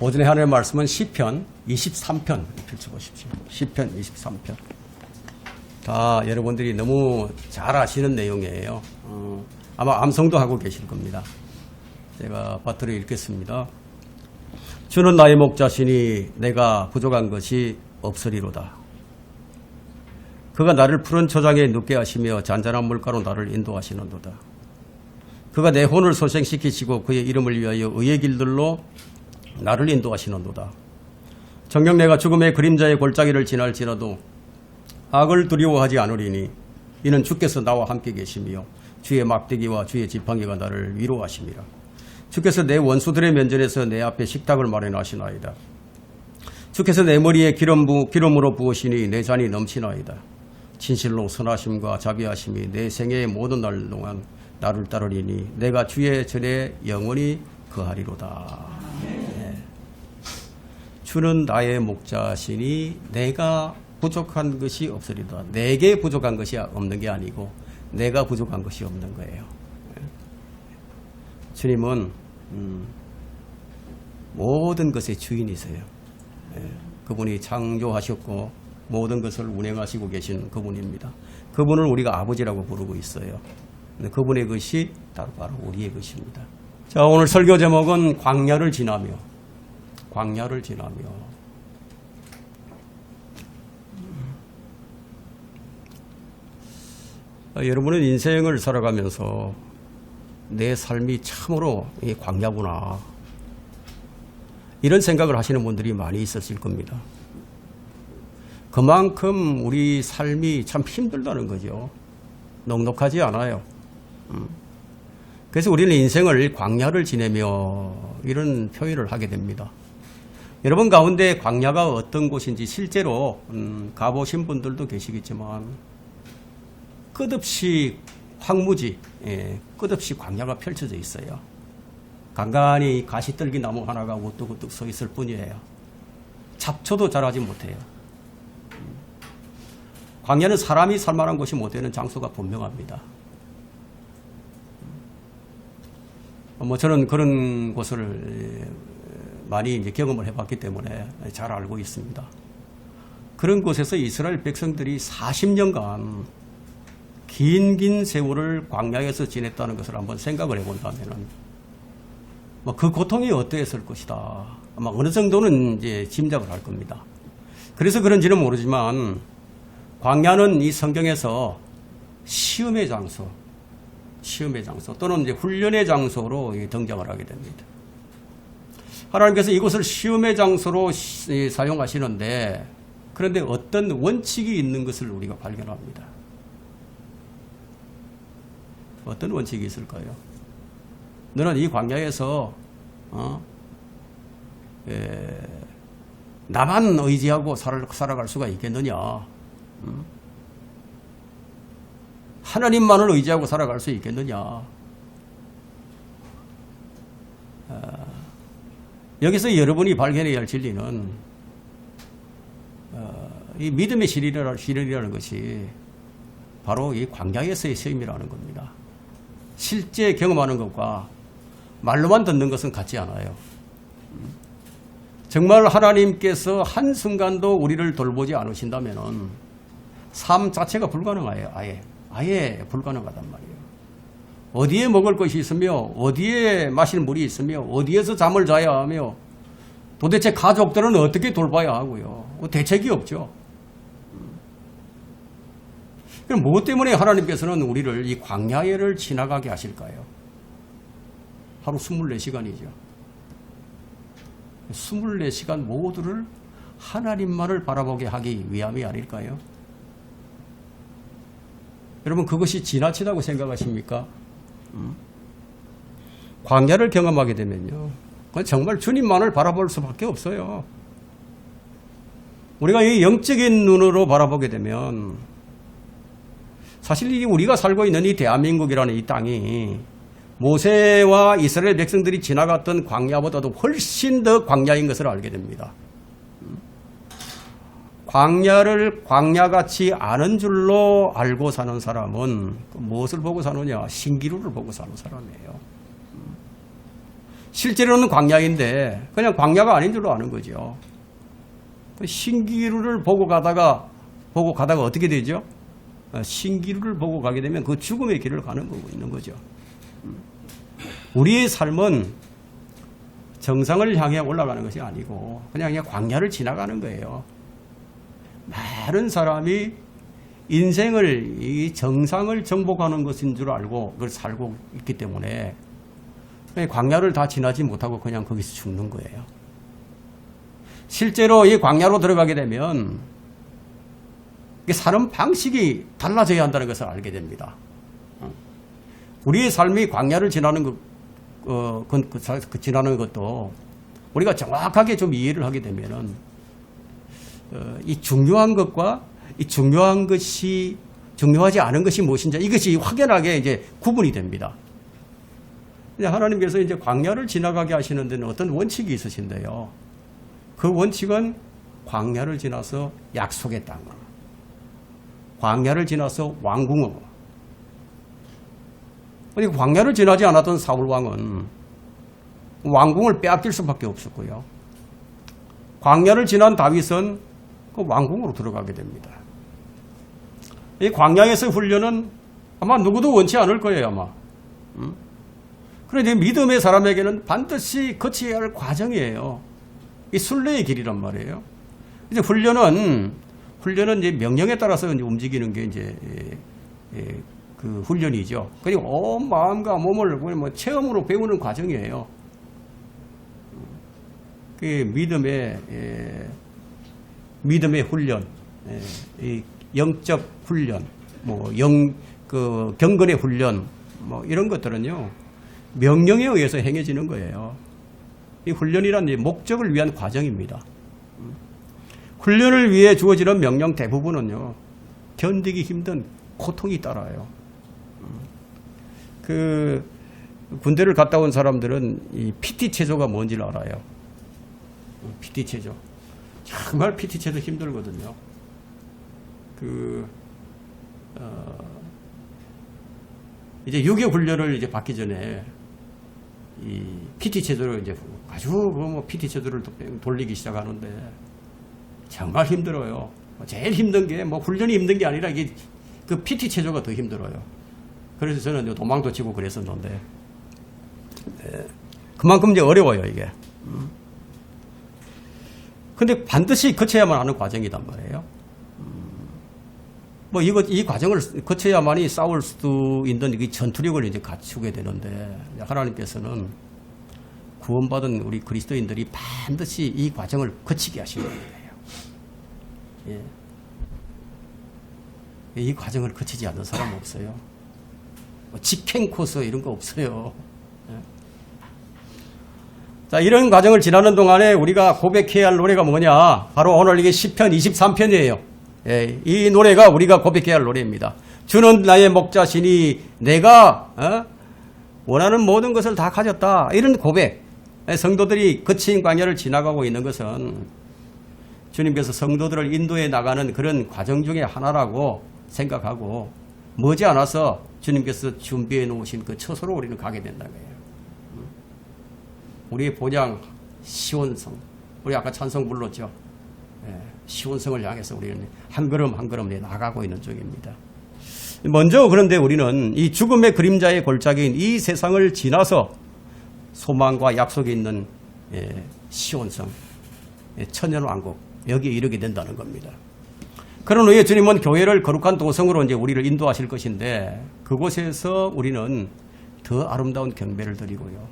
오전에 하나님의 말씀은 시편 23편 펼쳐보십시오. 시편 23편. 다 여러분들이 너무 잘 아시는 내용이에요. 아마 암송도 하고 계실 겁니다. 제가 파트를 읽겠습니다. 주는 나의 목자시니 내가 부족한 것이 없으리로다. 그가 나를 푸른 초장에 눕게 하시며 잔잔한 물가로 나를 인도하시는도다. 그가 내 혼을 소생시키시고 그의 이름을 위하여 의의 길들로 나를 인도하시는도다. 정녕 내가 죽음의 그림자의 골짜기를 지날지라도 악을 두려워하지 않으리니 이는 주께서 나와 함께 계시며 주의 막대기와 주의 지팡이가 나를 위로하심이라. 주께서 내 원수들의 면전에서 내 앞에 식탁을 마련하시나이다. 주께서 내 머리에 기름으로 부으시니 내 잔이 넘치나이다. 진실로 선하심과 자비하심이 내 생애의 모든 날 동안 나를 따르리니 내가 주의 전에 영원히 거하리로다. 네. 주는 나의 목자시니 내가 부족한 것이 없으리로다. 내게 부족한 것이 없는 게 아니고 내가 부족한 것이 없는 거예요. 주님은 모든 것의 주인이세요. 그분이 창조하셨고 모든 것을 운행하시고 계신 그분입니다. 그분을 우리가 아버지라고 부르고 있어요. 그분의 것이 바로 우리의 것입니다. 자, 오늘 설교 제목은 광야를 지나며. 광야를 지나며. 여러분은 인생을 살아가면서 내 삶이 참으로 광야구나, 이런 생각을 하시는 분들이 많이 있으실 겁니다. 그만큼 우리 삶이 참 힘들다는 거죠. 넉넉하지 않아요. 그래서 우리는 인생을 광야를 지내며 이런 표현을 하게 됩니다. 여러분 가운데 광야가 어떤 곳인지 실제로 가보신 분들도 계시겠지만 끝없이 황무지, 끝없이 광야가 펼쳐져 있어요. 간간히 가시떨기 나무 하나가 우뚝우뚝 서 있을 뿐이에요. 잡초도 자라지 못해요. 광야는 사람이 살만한 곳이 못 되는 장소가 분명합니다. 저는 그런 곳을 많이 이제 경험을 해봤기 때문에 잘 알고 있습니다. 그런 곳에서 이스라엘 백성들이 40년간 긴 세월을 광야에서 지냈다는 것을 한번 생각을 해본다면은 그 고통이 어떠했을 것이다. 아마 어느 정도는 이제 짐작을 할 겁니다. 그래서 그런지는 모르지만 광야는 이 성경에서 시험의 장소 또는 이제 훈련의 장소로 등장을 하게 됩니다. 하나님께서 이곳을 시험의 장소로 사용하시는데, 그런데 어떤 원칙이 있는 것을 우리가 발견합니다. 어떤 원칙이 있을까요? 너는 이 광야에서 나만 의지하고 살아갈 수가 있겠느냐? 하나님만을 의지하고 살아갈 수 있겠느냐? 여기서 여러분이 발견해야 할 진리는 이 믿음의 실현이라는 것이 바로 이 광야에서의 시험이라는 겁니다. 실제 경험하는 것과 말로만 듣는 것은 같지 않아요. 정말 하나님께서 한순간도 우리를 돌보지 않으신다면 삶 자체가 불가능해요. 아예 불가능하단 말이에요. 어디에 먹을 것이 있으며 어디에 마실 물이 있으며 어디에서 잠을 자야 하며 도대체 가족들은 어떻게 돌봐야 하고요. 대책이 없죠. 그럼 무엇 때문에 하나님께서는 우리를 이 광야를 지나가게 하실까요? 하루 24시간이죠. 24시간 모두를 하나님만을 바라보게 하기 위함이 아닐까요? 여러분, 그것이 지나치다고 생각하십니까? 광야를 경험하게 되면요, 그건 정말 주님만을 바라볼 수밖에 없어요. 우리가 이 영적인 눈으로 바라보게 되면 사실 이 우리가 살고 있는 이 대한민국이라는 이 땅이 모세와 이스라엘 백성들이 지나갔던 광야보다도 훨씬 더 광야인 것을 알게 됩니다. 광야를 광야같이 아는 줄로 알고 사는 사람은 무엇을 보고 사느냐? 신기루를 보고 사는 사람이에요. 실제로는 광야인데 그냥 광야가 아닌 줄로 아는 거죠. 신기루를 보고 가다가 어떻게 되죠? 신기루를 보고 가게 되면 그 죽음의 길을 가는 거고 있는 거죠. 우리의 삶은 정상을 향해 올라가는 것이 아니고 그냥 광야를 지나가는 거예요. 많은 사람이 인생을 이 정상을 정복하는 것인 줄 알고 그걸 살고 있기 때문에 광야를 다 지나지 못하고 그냥 거기서 죽는 거예요. 실제로 이 광야로 들어가게 되면 사는 방식이 달라져야 한다는 것을 알게 됩니다. 우리의 삶이 광야를 지나는 지나는 것도 우리가 정확하게 좀 이해를 하게 되면은 이 중요한 것과 이 중요한 것이 중요하지 않은 것이 무엇인지 이것이 확연하게 이제 구분이 됩니다. 하나님께서 이제 광야를 지나가게 하시는 데는 어떤 원칙이 있으신데요. 그 원칙은 광야를 지나서 약속의 땅으로, 광야를 지나서 왕궁으로. 광야를 지나지 않았던 사울 왕은 왕궁을 빼앗길 수밖에 없었고요. 광야를 지난 다윗은 그 왕궁으로 들어가게 됩니다. 이 광야에서 훈련은 아마 누구도 원치 않을 거예요, 아마. 그런데 믿음의 사람에게는 반드시 거쳐야 할 과정이에요. 이 순례의 길이란 말이에요. 이제 훈련은 이제 명령에 따라서 이제 움직이는 게 이제 그 훈련이죠. 그리고 온 마음과 몸을 뭐 체험으로 배우는 과정이에요. 그 믿음의 훈련, 이 영적 훈련, 그 경건의 훈련, 이런 것들은요 명령에 의해서 행해지는 거예요. 이 훈련이란 목적을 위한 과정입니다. 훈련을 위해 주어지는 명령 대부분은요 견디기 힘든 고통이 따라요. 그 군대를 갔다 온 사람들은 이 PT 체조가 뭔지를 알아요. PT 체조 정말 PT 체조 힘들거든요. 이제 유교 훈련을 이제 받기 전에 이 PT 체조를 이제 아주 PT 체조를 돌리기 시작하는데 정말 힘들어요. 제일 힘든 게 훈련이 힘든 게 아니라 이게 그 PT 체조가 더 힘들어요. 그래서 저는 도망도 치고 그랬었는데 그만큼 이제 어려워요 이게. 근데 반드시 거쳐야만 하는 과정이란 말이에요. 이 과정을 거쳐야만이 싸울 수 있는 이 전투력을 이제 갖추게 되는데 하나님께서는 구원받은 우리 그리스도인들이 반드시 이 과정을 거치게 하시는 거예요. 예. 이 과정을 거치지 않는 사람은 없어요. 직행 코스 이런 거 없어요. 예. 자, 이런 과정을 지나는 동안에 우리가 고백해야 할 노래가 뭐냐? 바로 오늘 이게 시편 23편이에요. 예, 이 노래가 우리가 고백해야 할 노래입니다. 주는 나의 목자시니 내가 원하는 모든 것을 다 가졌다. 이런 고백. 성도들이 거친 광야를 지나가고 있는 것은 주님께서 성도들을 인도해 나가는 그런 과정 중에 하나라고 생각하고 머지않아서 주님께서 준비해 놓으신 그 처소로 우리는 가게 된다는 거예요. 우리의 본향 시온성. 우리 아까 찬송 불렀죠. 시온성을 향해서 우리는 한 걸음 한 걸음 나가고 있는 중입니다. 먼저 그런데 우리는 이 죽음의 그림자의 골짜기인 이 세상을 지나서 소망과 약속이 있는 시온성, 천년왕국 여기에 이르게 된다는 겁니다. 그런 후에 주님은 교회를 거룩한 도성으로 이제 우리를 인도하실 것인데 그곳에서 우리는 더 아름다운 경배를 드리고요.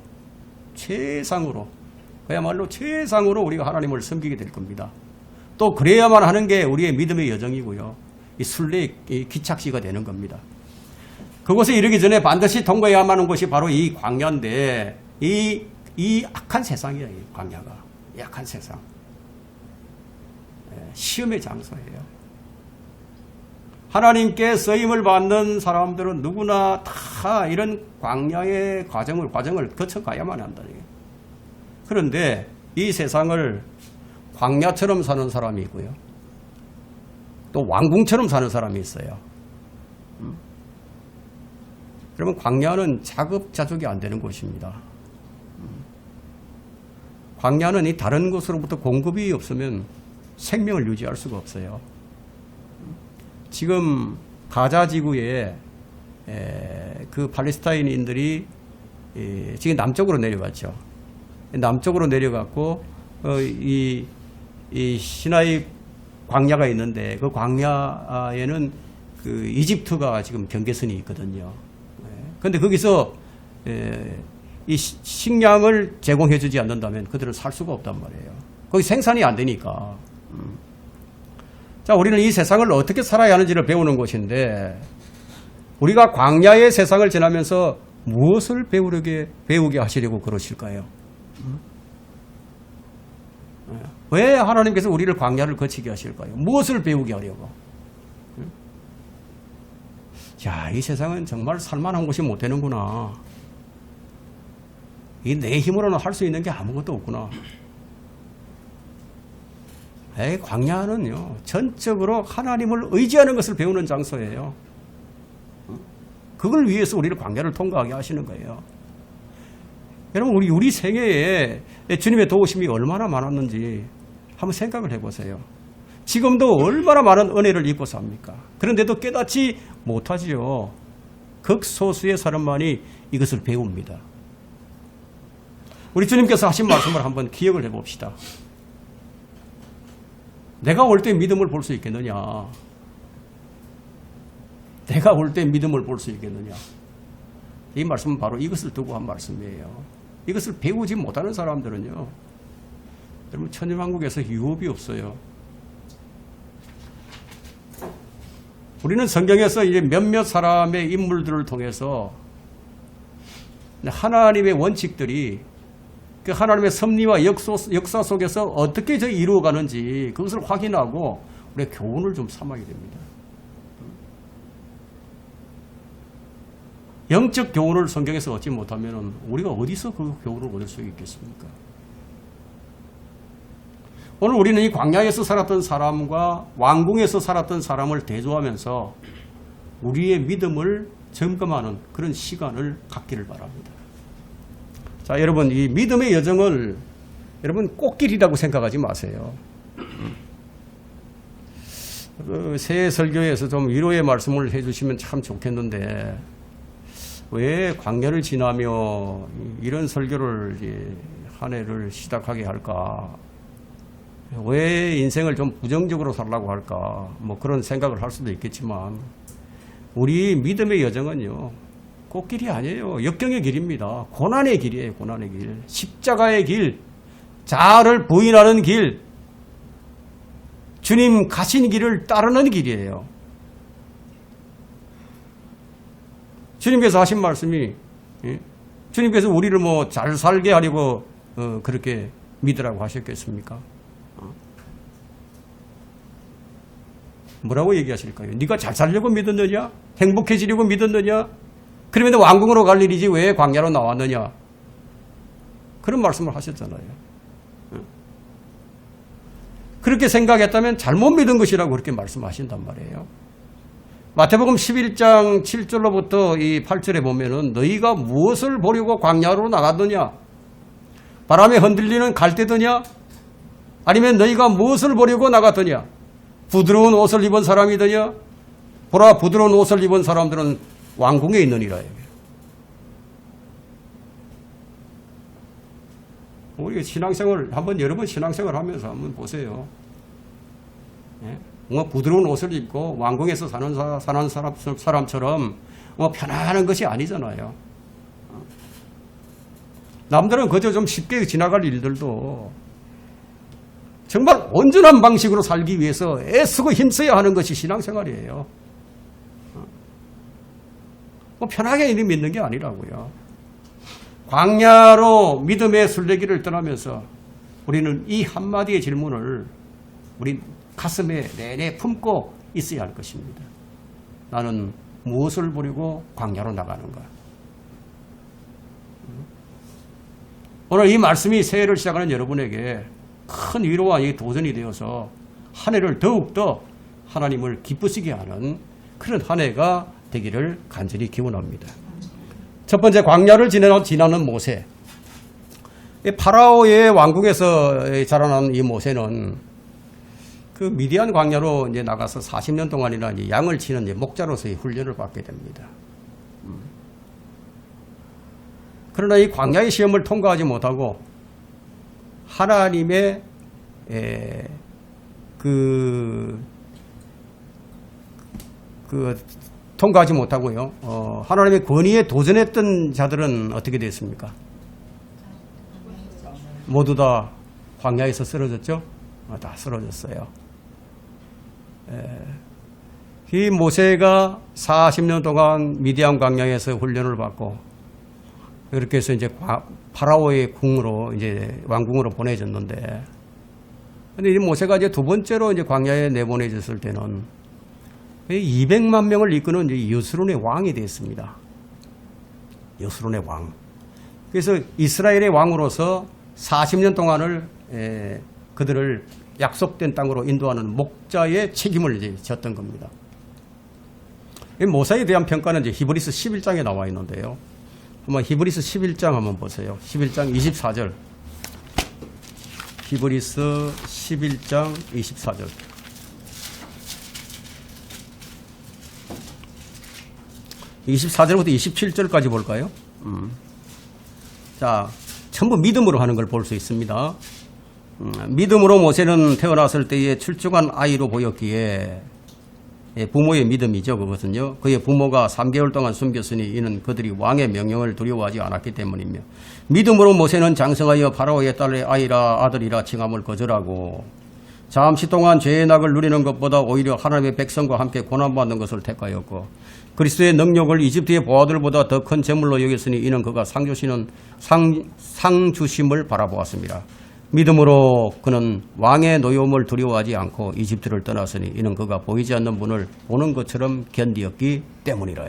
최상으로 그야말로 최상으로 우리가 하나님을 섬기게 될 겁니다. 또 그래야만 하는 게 우리의 믿음의 여정이고요. 이 순례의 기착지가 되는 겁니다. 그곳에 이르기 전에 반드시 통과해야만 하는 곳이 바로 이 광야인데 이 악한 세상이에요. 이 광야가. 이 악한 세상. 시험의 장소예요. 하나님께 쓰임을 받는 사람들은 누구나 다 이런 광야의 과정을 거쳐가야만 한다. 그런데 이 세상을 광야처럼 사는 사람이 있고요. 또 왕궁처럼 사는 사람이 있어요. 그러면 광야는 자급자족이 안 되는 곳입니다. 광야는 이 다른 곳으로부터 공급이 없으면 생명을 유지할 수가 없어요. 지금 가자 지구에 그 팔레스타인인들이 지금 남쪽으로 내려갔죠. 남쪽으로 내려갔고 이 시나이 광야가 있는데 그 광야에는 그 이집트가 지금 경계선이 있거든요. 그런데 거기서 이 식량을 제공해주지 않는다면 그들은 살 수가 없단 말이에요. 거기 생산이 안 되니까. 자, 우리는 이 세상을 어떻게 살아야 하는지를 배우는 곳인데 우리가 광야의 세상을 지나면서 무엇을 배우게 하시려고 그러실까요? 왜 하나님께서 우리를 광야를 거치게 하실까요? 무엇을 배우게 하려고? 야, 이 세상은 정말 살만한 곳이 못 되는구나. 이 내 힘으로는 할 수 있는 게 아무것도 없구나. 광야는요, 전적으로 하나님을 의지하는 것을 배우는 장소예요. 그걸 위해서 우리를 광야를 통과하게 하시는 거예요. 여러분, 우리 생애에 주님의 도우심이 얼마나 많았는지 한번 생각을 해보세요. 지금도 얼마나 많은 은혜를 입고 삽니까? 그런데도 깨닫지 못하지요. 극소수의 사람만이 이것을 배웁니다. 우리 주님께서 하신 말씀을 한번 기억을 해봅시다. 내가 올 때 믿음을 볼 수 있겠느냐? 내가 올 때 믿음을 볼 수 있겠느냐? 이 말씀은 바로 이것을 두고 한 말씀이에요. 이것을 배우지 못하는 사람들은요, 여러분, 천일왕국에서 유업이 없어요. 우리는 성경에서 이제 몇몇 사람의 인물들을 통해서 하나님의 원칙들이 그 하나님의 섭리와 역사 속에서 어떻게 이루어가는지 그것을 확인하고 우리가 교훈을 좀 삼아야 됩니다. 영적 교훈을 성경에서 얻지 못하면 우리가 어디서 그 교훈을 얻을 수 있겠습니까? 오늘 우리는 이 광야에서 살았던 사람과 왕궁에서 살았던 사람을 대조하면서 우리의 믿음을 점검하는 그런 시간을 갖기를 바랍니다. 자, 여러분, 이 믿음의 여정을 여러분 꽃길이라고 생각하지 마세요. 새해 설교에서 좀 위로의 말씀을 해주시면 참 좋겠는데 왜 광야를 지나며 이런 설교를 한 해를 시작하게 할까? 왜 인생을 좀 부정적으로 살라고 할까? 뭐 그런 생각을 할 수도 있겠지만 우리 믿음의 여정은요, 꽃길이 아니에요. 역경의 길입니다. 고난의 길이에요. 고난의 길. 십자가의 길. 자아를 부인하는 길. 주님 가신 길을 따르는 길이에요. 주님께서 하신 말씀이, 주님께서 우리를 뭐 잘 살게 하려고 그렇게 믿으라고 하셨겠습니까? 뭐라고 얘기하실까요? 네가 잘 살려고 믿었느냐? 행복해지려고 믿었느냐? 그러면 왕궁으로 갈 일이지 왜 광야로 나왔느냐? 그런 말씀을 하셨잖아요. 그렇게 생각했다면 잘못 믿은 것이라고 그렇게 말씀하신단 말이에요. 마태복음 11장 7절로부터 이 8절에 보면은 너희가 무엇을 보려고 광야로 나갔느냐? 바람에 흔들리는 갈대더냐? 아니면 너희가 무엇을 보려고 나갔더냐? 부드러운 옷을 입은 사람이더냐? 보라, 부드러운 옷을 입은 사람들은 왕궁에 있느니라. 우리 신앙생활 한번 여러 번 신앙생활 하면서 한번 보세요. 뭐 부드러운 옷을 입고 왕궁에서 사는 사람처럼 뭐 편안한 것이 아니잖아요. 남들은 그저 좀 쉽게 지나갈 일들도 정말 온전한 방식으로 살기 위해서 애쓰고 힘써야 하는 것이 신앙생활이에요. 뭐 편하게 믿는 게 아니라고요. 광야로 믿음의 순례길을 떠나면서 우리는 이 한마디의 질문을 우리 가슴에 내내 품고 있어야 할 것입니다. 나는 무엇을 보려고 광야로 나가는가? 오늘 이 말씀이 새해를 시작하는 여러분에게 큰 위로와 도전이 되어서 한 해를 더욱더 하나님을 기쁘시게 하는 그런 한 해가 되기를 간절히 기원합니다. 첫 번째, 광야를 지나는 모세. 이 파라오의 왕국에서 자라난 이 모세는 그 미디안 광야로 이제 나가서 40년 동안이나 이제 양을 치는 이제 목자로서의 훈련을 받게 됩니다. 그러나 이 광야의 시험을 통과하지 못하고 하나님의 통과하지 못하고요. 하나님의 권위에 도전했던 자들은 어떻게 됐습니까? 모두 다 광야에서 쓰러졌죠? 다 쓰러졌어요. 이 모세가 40년 동안 미디안 광야에서 훈련을 받고 그렇게 해서 이제 파라오의 궁으로 이제 왕궁으로 보내졌는데, 근데 이 모세가 이제 두 번째로 이제 광야에 내보내졌을 때는 200만 명을 이끄는 이제 여수론의 왕이 됐습니다. 여수론의 왕. 그래서 이스라엘의 왕으로서 40년 동안을 그들을 약속된 땅으로 인도하는 목자의 책임을 이제 졌던 겁니다. 이 모세에 대한 평가는 이제 히브리서 11장에 나와 있는데요. 한번 히브리서 11장 한번 보세요. 11장 24절. 히브리서 11장 24절. (24절부터) 27절까지 볼까요? 자, 전부 믿음으로 하는 걸 볼 수 있습니다. 믿음으로 모세는 태어났을 때에 출중한 아이로 보였기에, 부모의 믿음이죠. 그것은요. 그의 부모가 3개월 동안 숨겼으니 이는 그들이 왕의 명령을 두려워하지 않았기 때문이며, 믿음으로 모세는 장성하여 파라오의 딸의 아들이라 칭함을 거절하고 잠시 동안 죄의 낙을 누리는 것보다 오히려 하나님의 백성과 함께 고난받는 것을 택하였고, 그리스도의 능력을 이집트의 보아들보다 더 큰 재물로 여겼으니 이는 그가 상 주심을 바라보았습니다. 믿음으로 그는 왕의 노여움을 두려워하지 않고 이집트를 떠났으니 이는 그가 보이지 않는 분을 보는 것처럼 견디었기 때문이라.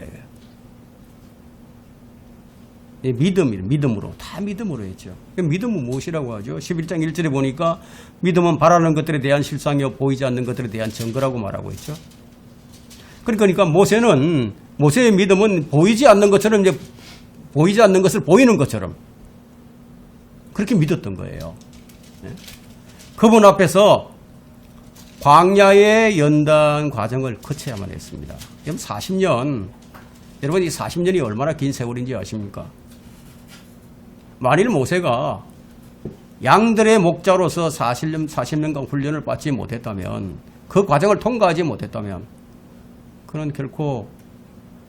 믿음으로, 다 믿음으로 했죠. 믿음은 무엇이라고 하죠? 11장 1절에 보니까 믿음은 바라는 것들에 대한 실상이요 보이지 않는 것들에 대한 증거라고 말하고 있죠. 그러니까 모세의 믿음은 보이지 않는 것처럼, 이제 보이지 않는 것을 보이는 것처럼 그렇게 믿었던 거예요. 그분 앞에서 광야의 연단 과정을 거쳐야만 했습니다. 그럼 40년, 여러분 이 40년이 얼마나 긴 세월인지 아십니까? 만일 모세가 양들의 목자로서 40년간 훈련을 받지 못했다면, 그 과정을 통과하지 못했다면 그는 결코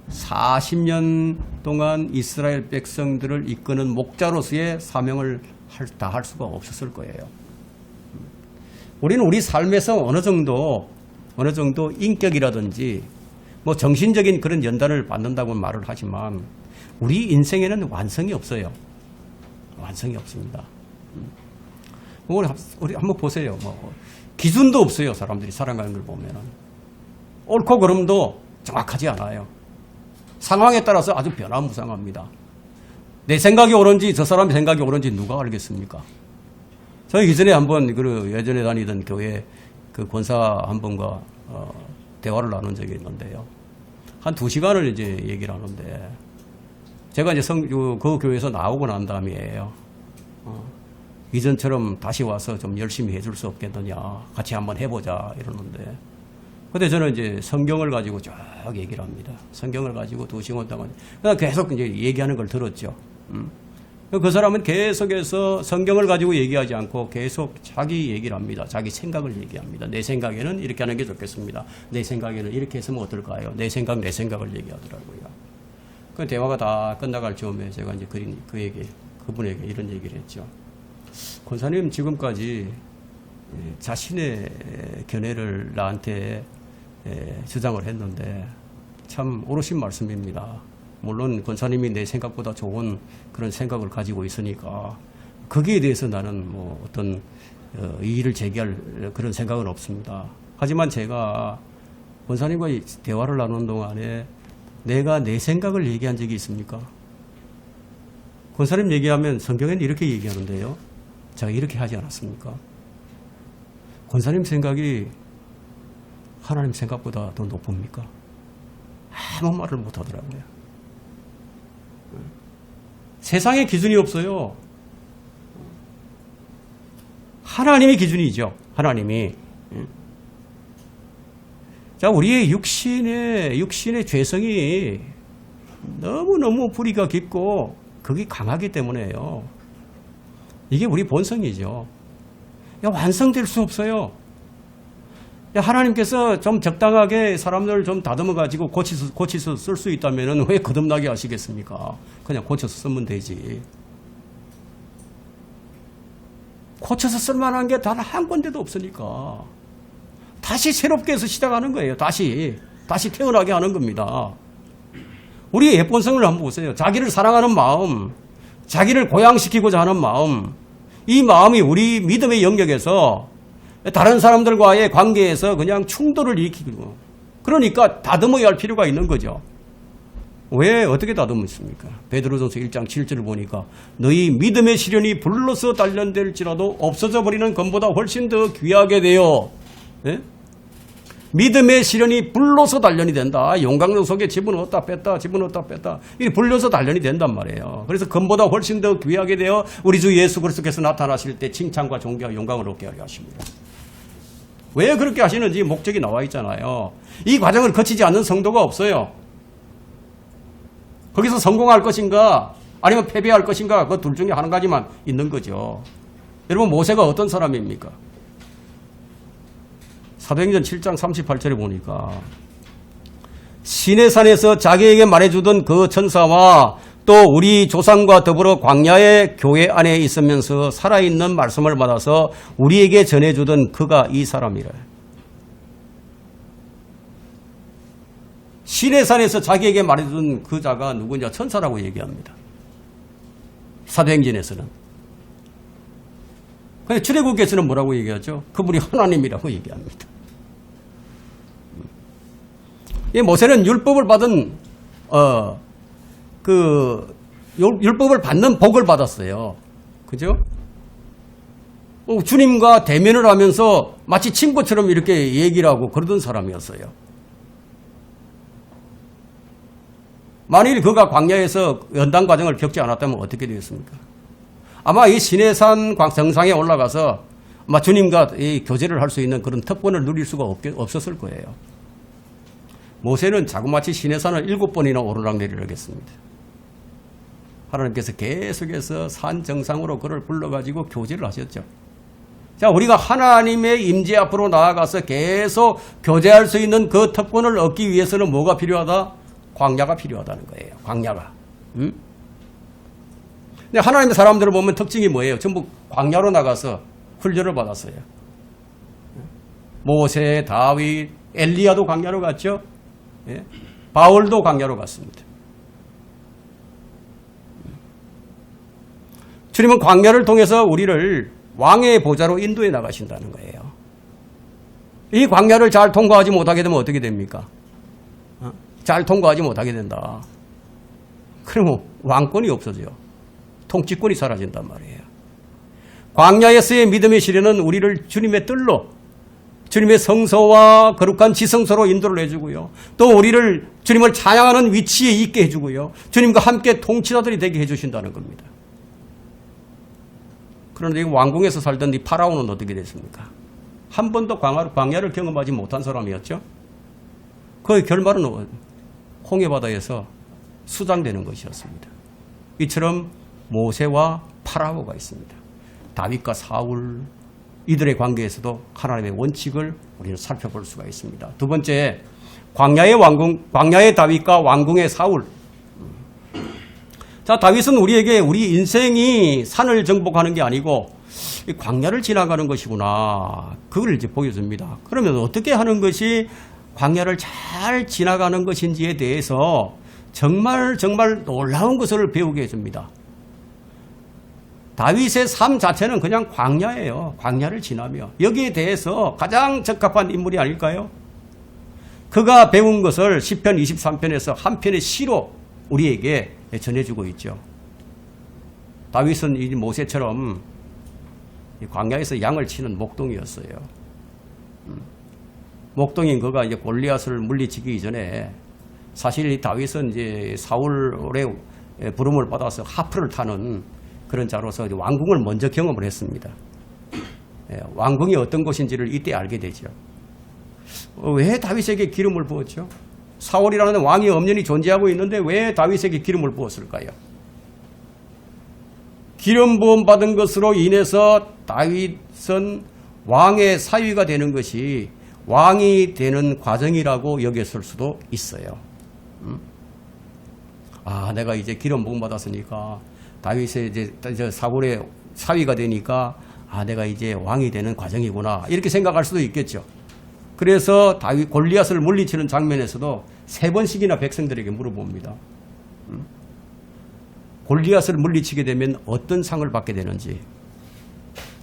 40년 동안 이스라엘 백성들을 이끄는 목자로서의 사명을 다할 수가 없었을 거예요. 우리는 우리 삶에서 어느 정도 인격이라든지 뭐 정신적인 그런 연단을 받는다고 말을 하지만 우리 인생에는 완성이 없어요. 완성이 없습니다. 우리 한번 보세요. 기준도 없어요. 사람들이 살아가는 걸 보면은. 옳고 그름도 정확하지 않아요. 상황에 따라서 아주 변화무쌍합니다. 내 생각이 옳은지 저 사람의 생각이 옳은지 누가 알겠습니까? 저희 예전에 예전에 다니던 교회 그 권사 한 분과 대화를 나눈 적이 있는데요. 한 2시간을 이제 얘기를 하는데, 제가 이제 그 교회에서 나오고 난 다음이에요. 이전처럼 다시 와서 좀 열심히 해줄 수 없겠느냐, 같이 한번 해보자 이러는데, 근데 저는 이제 성경을 가지고 쭉 얘기를 합니다. 성경을 가지고 2시간 동안 그냥 계속 이제 얘기하는 걸 들었죠. 그 사람은 계속해서 성경을 가지고 얘기하지 않고 계속 자기 얘기를 합니다. 자기 생각을 얘기합니다. 내 생각에는 이렇게 하는 게 좋겠습니다. 내 생각에는 이렇게 했으면 어떨까요? 내 생각을 얘기하더라고요. 그 대화가 다 끝나갈 즈음에 제가 이제 그분에게 이런 얘기를 했죠. 권사님 지금까지 자신의 견해를 나한테 주장을 했는데 참 옳으신 말씀입니다. 물론 권사님이 내 생각보다 좋은 그런 생각을 가지고 있으니까 거기에 대해서 나는 뭐 어떤 이의를 제기할 그런 생각은 없습니다. 하지만 제가 권사님과 대화를 나누는 동안에 내가 내 생각을 얘기한 적이 있습니까? 권사님 얘기하면 성경에는 이렇게 얘기하는데요. 제가 이렇게 하지 않았습니까? 권사님 생각이 하나님 생각보다 더 높습니까? 아무 말을 못 하더라고요. 세상에 기준이 없어요. 하나님의 기준이죠. 하나님이. 자, 우리의 육신의 죄성이 너무너무 불의가 깊고 극이 강하기 때문에요. 이게 우리 본성이죠. 완성될 수 없어요. 하나님께서 좀 적당하게 사람들을 좀 다듬어 가지고 고치서 쓸 수 있다면 왜 거듭나게 하시겠습니까? 그냥 고쳐서 쓰면 되지. 고쳐서 쓸만한 게 단 한 군데도 없으니까 다시 새롭게 해서 시작하는 거예요. 다시 태어나게 하는 겁니다. 우리의 예본성을 한번 보세요. 자기를 사랑하는 마음, 자기를 고양시키고자 하는 마음, 이 마음이 우리 믿음의 영역에서 다른 사람들과의 관계에서 그냥 충돌을 일으키고, 그러니까 다듬어야 할 필요가 있는 거죠. 왜 어떻게 다듬었습니까? 베드로전서 1장 7절을 보니까 너희 믿음의 시련이 불로서 단련될지라도 없어져 버리는 금보다 훨씬 더 귀하게 되어, 예? 믿음의 시련이 불로서 단련이 된다. 용광로 속에 집어넣었다 뺐다 이게 불려서 단련이 된단 말이에요. 그래서 금보다 훨씬 더 귀하게 되어 우리 주 예수 그리스도께서 나타나실 때 칭찬과 존귀와 영광을 얻게 하려 하십니다. 왜 그렇게 하시는지 목적이 나와 있잖아요. 이 과정을 거치지 않는 성도가 없어요. 거기서 성공할 것인가 아니면 패배할 것인가, 그 둘 중에 한 가지만 있는 거죠. 여러분, 모세가 어떤 사람입니까? 사도행전 7장 38절에 보니까 시내산에서 자기에게 말해주던 그 천사와 또 우리 조상과 더불어 광야의 교회 안에 있으면서 살아있는 말씀을 받아서 우리에게 전해주던 그가 이 사람이라. 시내산에서 자기에게 말해주던 그 자가 누구냐? 천사라고 얘기합니다. 사도행전에서는. 근데 출애굽기에서는 뭐라고 얘기하죠? 그분이 하나님이라고 얘기합니다. 이 모세는 율법을 받은 율법을 받는 복을 받았어요. 그죠? 주님과 대면을 하면서 마치 친구처럼 이렇게 얘기를 하고 그러던 사람이었어요. 만일 그가 광야에서 연단 과정을 겪지 않았다면 어떻게 되겠습니까? 아마 이 시내산 정상에 올라가서 아마 주님과 이 교제를 할 수 있는 그런 특권을 누릴 수가 없었을 거예요. 모세는 자그마치 시내산을 7번이나 오르락내리락 했습니다. 하나님께서 계속해서 산 정상으로 그를 불러가지고 교제를 하셨죠. 자, 우리가 하나님의 임재 앞으로 나아가서 계속 교제할 수 있는 그 특권을 얻기 위해서는 뭐가 필요하다? 광야가 필요하다는 거예요. 광야가. 근데 하나님의 사람들을 보면 특징이 뭐예요? 전부 광야로 나가서 훈련을 받았어요. 모세, 다윗, 엘리야도 광야로 갔죠. 예? 바울도 광야로 갔습니다. 주님은 광야를 통해서 우리를 왕의 보좌로 인도해 나가신다는 거예요. 이 광야를 잘 통과하지 못하게 되면 어떻게 됩니까? 잘 통과하지 못하게 된다. 그러면 왕권이 없어져요. 통치권이 사라진단 말이에요. 광야에서의 믿음의 시련은 우리를 주님의 뜰로, 주님의 성소와 거룩한 지성소로 인도를 해주고요. 또 우리를 주님을 찬양하는 위치에 있게 해주고요. 주님과 함께 통치자들이 되게 해주신다는 겁니다. 그런데 이 왕궁에서 살던 이 파라오는 어떻게 됐습니까? 한 번도 광야를 경험하지 못한 사람이었죠. 그의 결말은 홍해바다에서 수장되는 것이었습니다. 이처럼 모세와 파라오가 있습니다. 다윗과 사울, 이들의 관계에서도 하나님의 원칙을 우리는 살펴볼 수가 있습니다. 두 번째, 광야의 다윗과 왕궁의 사울. 자, 다윗은 우리에게 우리 인생이 산을 정복하는 게 아니고 광야를 지나가는 것이구나. 그걸 이제 보여줍니다. 그러면 어떻게 하는 것이 광야를 잘 지나가는 것인지에 대해서 정말 놀라운 것을 배우게 해줍니다. 다윗의 삶 자체는 그냥 광야예요. 광야를 지나며. 여기에 대해서 가장 적합한 인물이 아닐까요? 그가 배운 것을 시편 23편에서 한 편의 시로 우리에게 전해주고 있죠. 다윗은 이 모세처럼 광야에서 양을 치는 목동이었어요. 목동인 그가 이제 골리앗을 물리치기 이전에 사실 이 다윗은 이제 사울의 부름을 받아서 하프를 타는 그런 자로서 왕궁을 먼저 경험을 했습니다. 왕궁이 어떤 곳인지를 이때 알게 되죠. 왜 다윗에게 기름을 부었죠? 사울이라는 왕이 엄연히 존재하고 있는데 왜 다윗에게 기름을 부었을까요? 기름 부음 받은 것으로 인해서 다윗은 왕의 사위가 되는 것이 왕이 되는 과정이라고 여겼을 수도 있어요. 내가 이제 기름 부음 받았으니까 다윗의 이제 사울의 사위가 되니까 내가 이제 왕이 되는 과정이구나 이렇게 생각할 수도 있겠죠. 그래서 다윗 골리앗을 물리치는 장면에서도 3번씩이나 백성들에게 물어봅니다. 골리앗을 물리치게 되면 어떤 상을 받게 되는지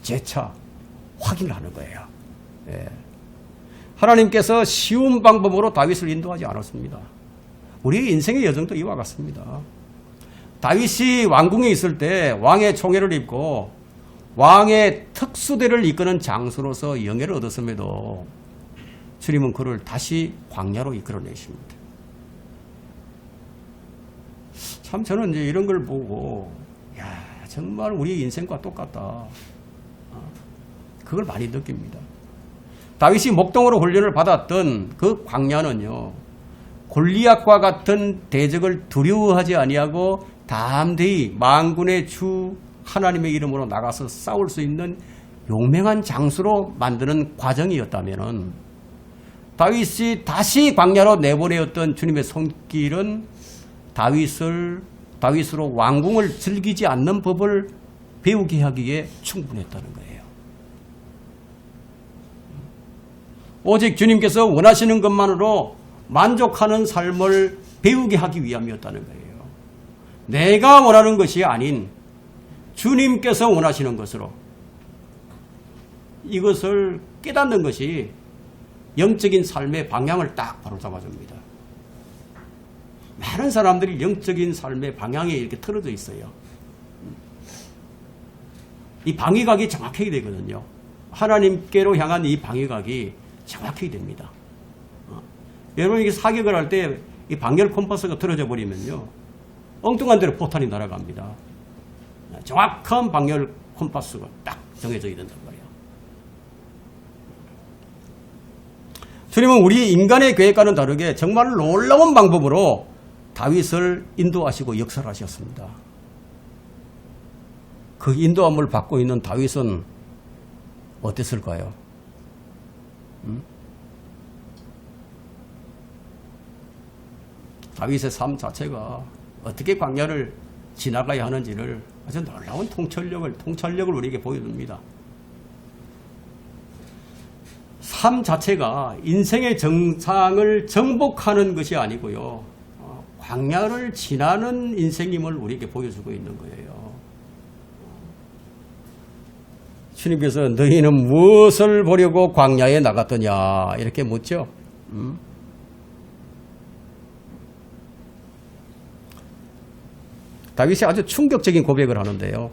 재차 확인을 하는 거예요. 하나님께서 쉬운 방법으로 다윗을 인도하지 않았습니다. 우리의 인생의 여정도 이와 같습니다. 다윗이 왕궁에 있을 때 왕의 총애를 입고 왕의 특수대를 이끄는 장수로서 영예를 얻었음에도 주님은 그를 다시 광야로 이끌어내십니다. 참 저는 이제 이런 걸 보고 정말 우리 인생과 똑같다. 그걸 많이 느낍니다. 다윗이 목동으로 훈련을 받았던 그 광야는요. 골리앗과 같은 대적을 두려워하지 아니하고 담대히 만군의 주 하나님의 이름으로 나가서 싸울 수 있는 용맹한 장수로 만드는 과정이었다면은 다윗이 다시 광야로 내보내었던 주님의 손길은 다윗으로 왕궁을 즐기지 않는 법을 배우게 하기에 충분했다는 거예요. 오직 주님께서 원하시는 것만으로 만족하는 삶을 배우게 하기 위함이었다는 거예요. 내가 원하는 것이 아닌 주님께서 원하시는 것으로 이것을 깨닫는 것이 영적인 삶의 방향을 딱 바로 잡아줍니다. 많은 사람들이 영적인 삶의 방향이 이렇게 틀어져 있어요. 이 방위각이 정확하게 되거든요. 하나님께로 향한 이 방위각이 정확하게 됩니다. 여러분 이게 사격을 할 때 이 방열 콤파스가 틀어져 버리면요. 엉뚱한 데로 포탄이 날아갑니다. 정확한 방열 콤파스가 딱 정해져 있는 거예요. 주님은 우리 인간의 계획과는 다르게 정말 놀라운 방법으로 다윗을 인도하시고 역설하셨습니다. 그 인도함을 받고 있는 다윗은 어땠을까요? 다윗의 삶 자체가 어떻게 광야를 지나가야 하는지를 아주 놀라운 통찰력을 우리에게 보여줍니다. 삶 자체가 인생의 정상을 정복하는 것이 아니고요. 광야를 지나는 인생임을 우리에게 보여주고 있는 거예요. 주님께서 너희는 무엇을 보려고 광야에 나갔더냐 이렇게 묻죠. 다윗이 아주 충격적인 고백을 하는데요.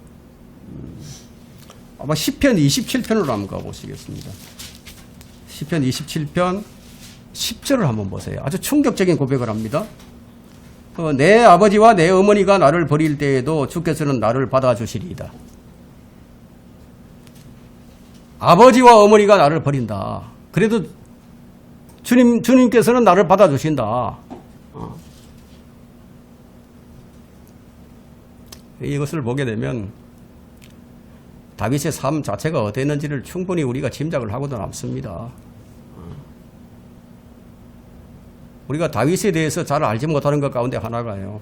아마 시편 27편으로 한번 가보시겠습니다. 시편 27편 10절을 한번 보세요. 아주 충격적인 고백을 합니다. 내 아버지와 내 어머니가 나를 버릴 때에도 주께서는 나를 받아주시리이다. 아버지와 어머니가 나를 버린다. 그래도 주님께서는 나를 받아주신다. 이것을 보게 되면 다윗의 삶 자체가 어땠는지를 충분히 우리가 짐작을 하고도 남습니다. 우리가 다윗에 대해서 잘 알지 못하는 것 가운데 하나가요.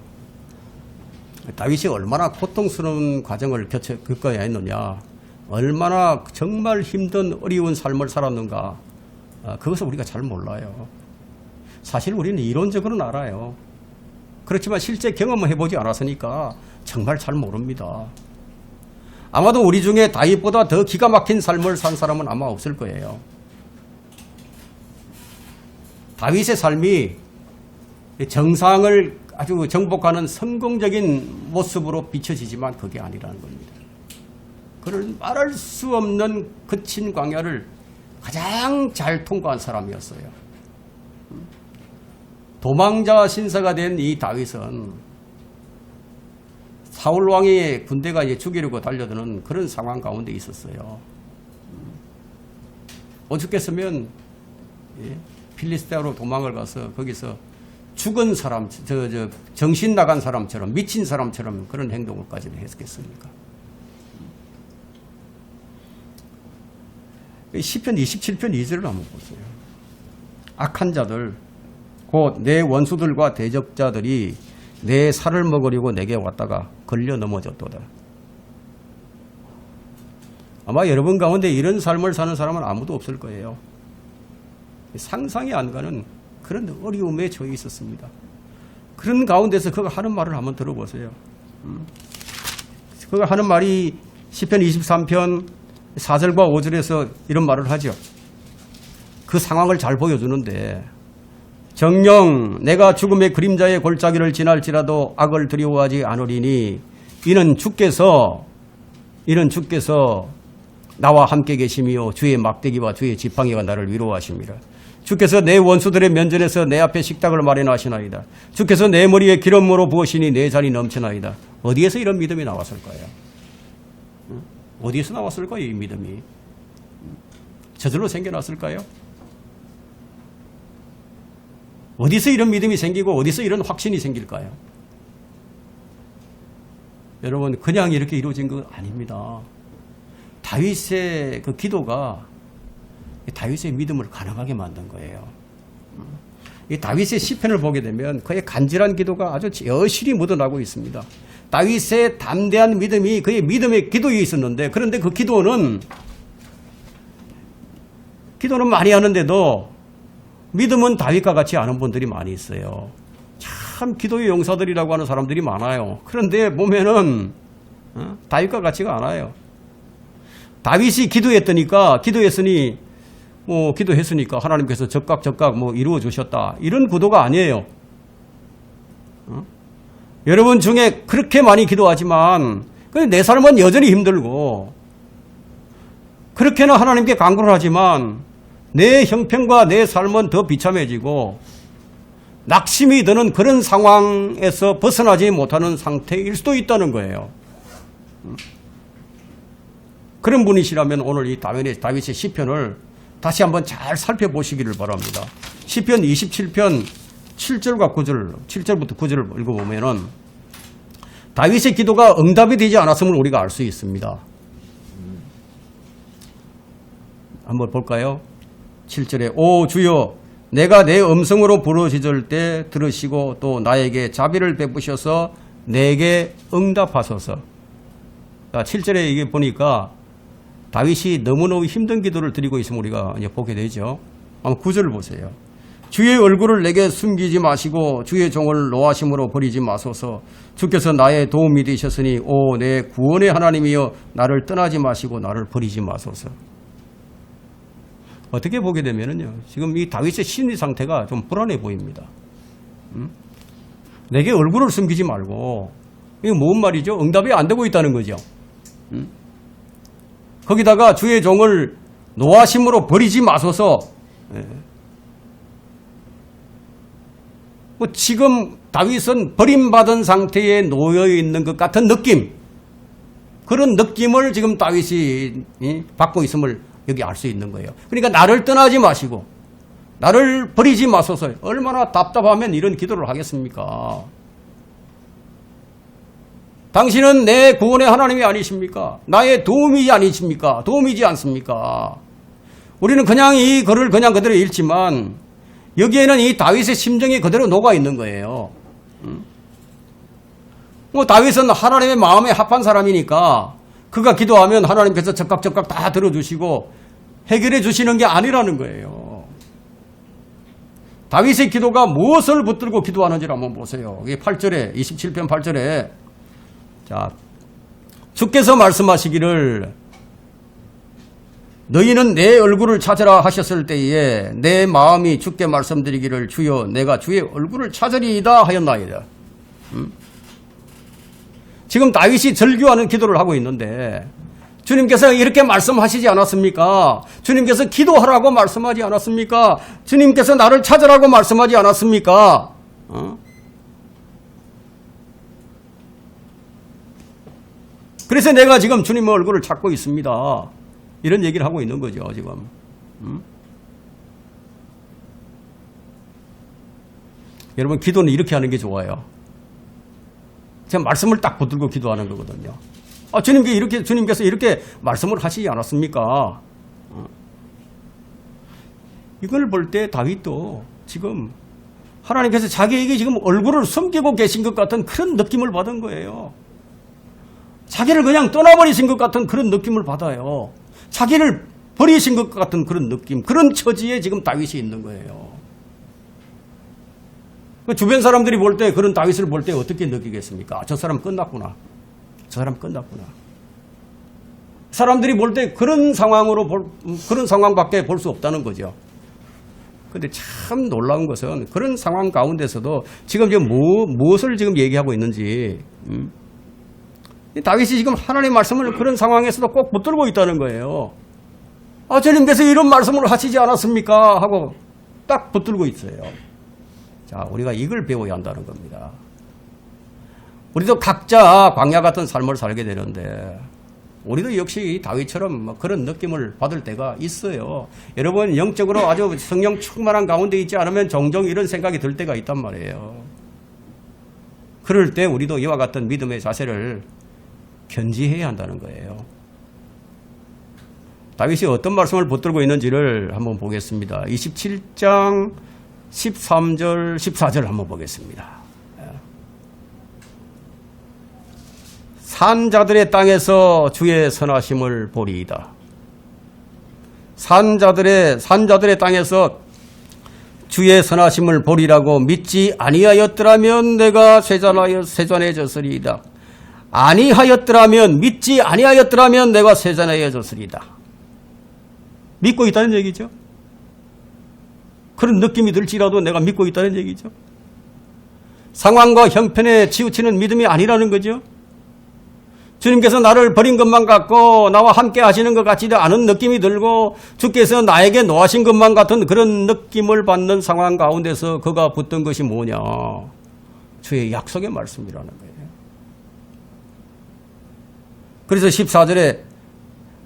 다윗이 얼마나 고통스러운 과정을 겪어야 했느냐, 얼마나 정말 힘든 어려운 삶을 살았는가, 그것을 우리가 잘 몰라요. 사실 우리는 이론적으로는 알아요. 그렇지만 실제 경험을 해보지 않았으니까 정말 잘 모릅니다. 아마도 우리 중에 다윗보다 더 기가 막힌 삶을 산 사람은 아마 없을 거예요. 다윗의 삶이 정상을 아주 정복하는 성공적인 모습으로 비춰지지만 그게 아니라는 겁니다. 그를 말할 수 없는 거친 광야를 가장 잘 통과한 사람이었어요. 도망자 신사가 된 이 다윗은 사울 왕의 군대가 이제 죽이려고 달려드는 그런 상황 가운데 있었어요. 오죽했으면 필리스테아로 도망을 가서 거기서 죽은 사람, 정신 나간 사람처럼 미친 사람처럼 그런 행동을까지 했겠습니까? 시편 27편 2절을 한번 보세요. 악한 자들 곧 내 원수들과 대적자들이 내 살을 먹으려고 내게 왔다가 걸려 넘어졌도다. 아마 여러분 가운데 이런 삶을 사는 사람은 아무도 없을 거예요. 상상이 안 가는 그런 어려움에 처해 있었습니다. 그런 가운데서 그가 하는 말을 한번 들어보세요. 그가 하는 말이 시편 23편 4절과 5절에서 이런 말을 하죠. 그 상황을 잘 보여주는데 정녕 내가 죽음의 그림자의 골짜기를 지날지라도 악을 두려워하지 않으리니 이는 주께서 나와 함께 계심이요 주의 막대기와 주의 지팡이가 나를 위로하심이라. 주께서 내 원수들의 면전에서 내 앞에 식탁을 마련하시나이다. 주께서 내 머리에 기름으로 부으시니 내 잔이 넘치나이다. 어디에서 이런 믿음이 나왔을까요? 어디에서 나왔을까요? 이 믿음이 저절로 생겨났을까요? 어디서 이런 믿음이 생기고 어디서 이런 확신이 생길까요? 여러분 그냥 이렇게 이루어진 건 아닙니다. 다윗의 그 기도가 다윗의 믿음을 가능하게 만든 거예요. 이 다윗의 시편을 보게 되면 그의 간절한 기도가 아주 여실히 묻어나고 있습니다. 다윗의 담대한 믿음이 그의 믿음의 기도에 있었는데 그런데 그 기도는 많이 하는데도 믿음은 다윗과 같이 않은 분들이 많이 있어요. 참 기도의 용사들이라고 하는 사람들이 많아요. 그런데 보면은 다윗과 같지가 않아요. 다윗이 기도했으니까 하나님께서 적각 이루어 주셨다. 이런 구도가 아니에요. 여러분 중에 그렇게 많이 기도하지만 내 삶은 여전히 힘들고 그렇게나 하나님께 간구를 하지만 내 형편과 내 삶은 더 비참해지고 낙심이 드는 그런 상황에서 벗어나지 못하는 상태일 수도 있다는 거예요. 그런 분이시라면 오늘 이 다윗의 시편을 다시 한번 잘 살펴보시기를 바랍니다. 시편 27편 7절부터 9절을 읽어보면은 다윗의 기도가 응답이 되지 않았음을 우리가 알 수 있습니다. 한번 볼까요? 7절에 오 주여 내가 내 음성으로 부르짖을 때 들으시고 또 나에게 자비를 베푸셔서 내게 응답하소서. 7절에 이게 보니까 다윗이 너무너무 힘든 기도를 드리고 있음을 우리가 이제 보게 되죠. 한번 9절을 보세요. 주의 얼굴을 내게 숨기지 마시고 주의 종을 노하심으로 버리지 마소서. 주께서 나의 도움이 되셨으니 오 내 구원의 하나님이여 나를 떠나지 마시고 나를 버리지 마소서. 어떻게 보게 되면은요, 지금 이 다윗의 심리 상태가 좀 불안해 보입니다. 내게 얼굴을 숨기지 말고, 이게 뭔 말이죠? 응답이 안 되고 있다는 거죠. 거기다가 주의 종을 노하심으로 버리지 마소서. 지금 다윗은 버림받은 상태에 놓여 있는 것 같은 느낌, 그런 느낌을 지금 다윗이 받고 있음을 여기 알 수 있는 거예요. 그러니까 나를 떠나지 마시고 나를 버리지 마소서. 얼마나 답답하면 이런 기도를 하겠습니까? 당신은 내 구원의 하나님이 아니십니까? 나의 도움이 아니십니까? 도움이지 않습니까? 우리는 그냥 이 글을 그냥 그대로 읽지만 여기에는 이 다윗의 심정이 그대로 녹아 있는 거예요. 다윗은 하나님의 마음에 합한 사람이니까 그가 기도하면 하나님께서 적각 다 들어주시고 해결해 주시는 게 아니라는 거예요. 다윗의 기도가 무엇을 붙들고 기도하는지를 한번 보세요. 이게 8절에 27편 8절에 자, 주께서 말씀하시기를 너희는 내 얼굴을 찾으라 하셨을 때에 내 마음이 주께 말씀드리기를 주여 내가 주의 얼굴을 찾으리이다 하였나이다. 지금 다윗이 절규하는 기도를 하고 있는데 주님께서 이렇게 말씀하시지 않았습니까? 주님께서 기도하라고 말씀하지 않았습니까? 주님께서 나를 찾으라고 말씀하지 않았습니까? 그래서 내가 지금 주님의 얼굴을 찾고 있습니다. 이런 얘기를 하고 있는 거죠, 지금. 여러분, 기도는 이렇게 하는 게 좋아요. 제가 말씀을 딱 붙들고 기도하는 거거든요. 주님께서 이렇게 말씀을 하시지 않았습니까? 이걸 볼 때 다윗도 지금 하나님께서 자기에게 지금 얼굴을 숨기고 계신 것 같은 그런 느낌을 받은 거예요. 자기를 그냥 떠나버리신 것 같은 그런 느낌을 받아요. 자기를 버리신 것 같은 그런 느낌, 그런 처지에 지금 다윗이 있는 거예요. 주변 사람들이 볼 때, 그런 다윗을 볼 때 어떻게 느끼겠습니까? 저 사람 끝났구나. 저 사람 끝났구나. 사람들이 볼 때 그런 상황밖에 볼 수 없다는 거죠. 근데 참 놀라운 것은 그런 상황 가운데서도 지금 무엇을 지금 얘기하고 있는지, 다윗이 지금 하나님의 말씀을 그런 상황에서도 꼭 붙들고 있다는 거예요. 주님께서 이런 말씀을 하시지 않았습니까? 하고 딱 붙들고 있어요. 자, 우리가 이걸 배워야 한다는 겁니다. 우리도 각자 광야 같은 삶을 살게 되는데, 우리도 역시 다윗처럼 그런 느낌을 받을 때가 있어요. 여러분, 영적으로 아주 성령 충만한 가운데 있지 않으면 종종 이런 생각이 들 때가 있단 말이에요. 그럴 때 우리도 이와 같은 믿음의 자세를 견지해야 한다는 거예요. 다윗이 어떤 말씀을 붙들고 있는지를 한번 보겠습니다. 27장 13절, 14절 한번 보겠습니다. 산자들의 땅에서 주의 선하심을 보리이다. 산자들의 땅에서 주의 선하심을 보리라고 믿지 아니하였더라면 내가 쇠잔해졌으리이다. 믿지 아니하였더라면 내가 쇠잔해졌으리이다. 믿고 있다는 얘기죠. 그런 느낌이 들지라도 내가 믿고 있다는 얘기죠. 상황과 형편에 치우치는 믿음이 아니라는 거죠. 주님께서 나를 버린 것만 같고 나와 함께 하시는 것 같지도 않은 느낌이 들고 주께서 나에게 노하신 것만 같은 그런 느낌을 받는 상황 가운데서 그가 붙든 것이 뭐냐? 주의 약속의 말씀이라는 거예요. 그래서 14절에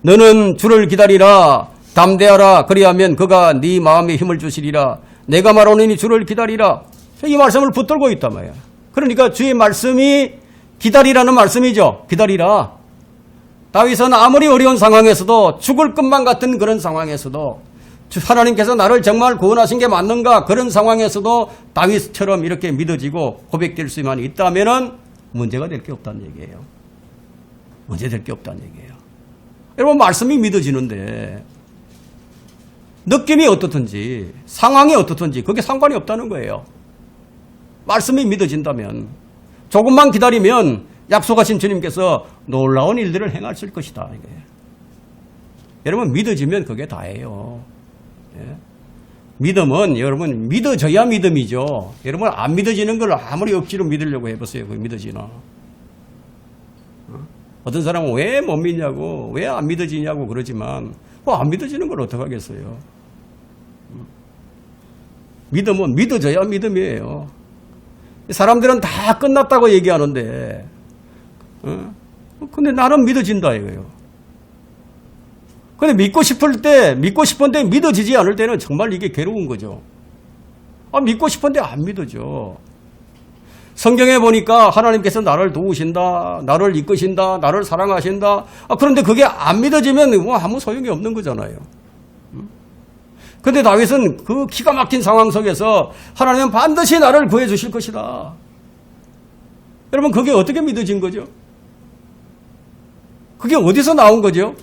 너는 주를 기다리라 담대하라 그리하면 그가 네 마음에 힘을 주시리라 내가 말하노니 주를 기다리라. 이 말씀을 붙들고 있단 말이에요. 그러니까 주의 말씀이 기다리라는 말씀이죠. 기다리라. 다윗은 아무리 어려운 상황에서도 죽을 것만 같은 그런 상황에서도 하나님께서 나를 정말 구원하신 게 맞는가 그런 상황에서도 다윗처럼 이렇게 믿어지고 고백될 수만 있다면 문제가 될 게 없다는 얘기예요. 문제될 게 없다는 얘기예요. 여러분 말씀이 믿어지는데 느낌이 어떻든지 상황이 어떻든지 그게 상관이 없다는 거예요. 말씀이 믿어진다면 조금만 기다리면 약속하신 주님께서 놀라운 일들을 행하실 것이다. 이게. 여러분 믿어지면 그게 다예요. 예? 믿음은 여러분 믿어져야 믿음이죠. 여러분 안 믿어지는 걸 아무리 억지로 믿으려고 해보세요. 그게 믿어지나. 어떤 사람은 왜 못 믿냐고 왜 안 믿어지냐고 그러지만 안 믿어지는 걸 어떡하겠어요. 믿음은 믿어져야 믿음이에요. 사람들은 다 끝났다고 얘기하는데 근데 나는 믿어진다 이거예요. 근데 믿고 싶은데 믿어지지 않을 때는 정말 이게 괴로운 거죠. 믿고 싶은데 안 믿어져. 성경에 보니까 하나님께서 나를 도우신다, 나를 이끄신다, 나를 사랑하신다. 그런데 그게 안 믿어지면 뭐 아무 소용이 없는 거잖아요. 근데 다윗은 그 기가 막힌 상황 속에서 하나님은 반드시 나를 구해 주실 것이다. 여러분 그게 어떻게 믿어진 거죠? 그게 어디서 나온 거죠?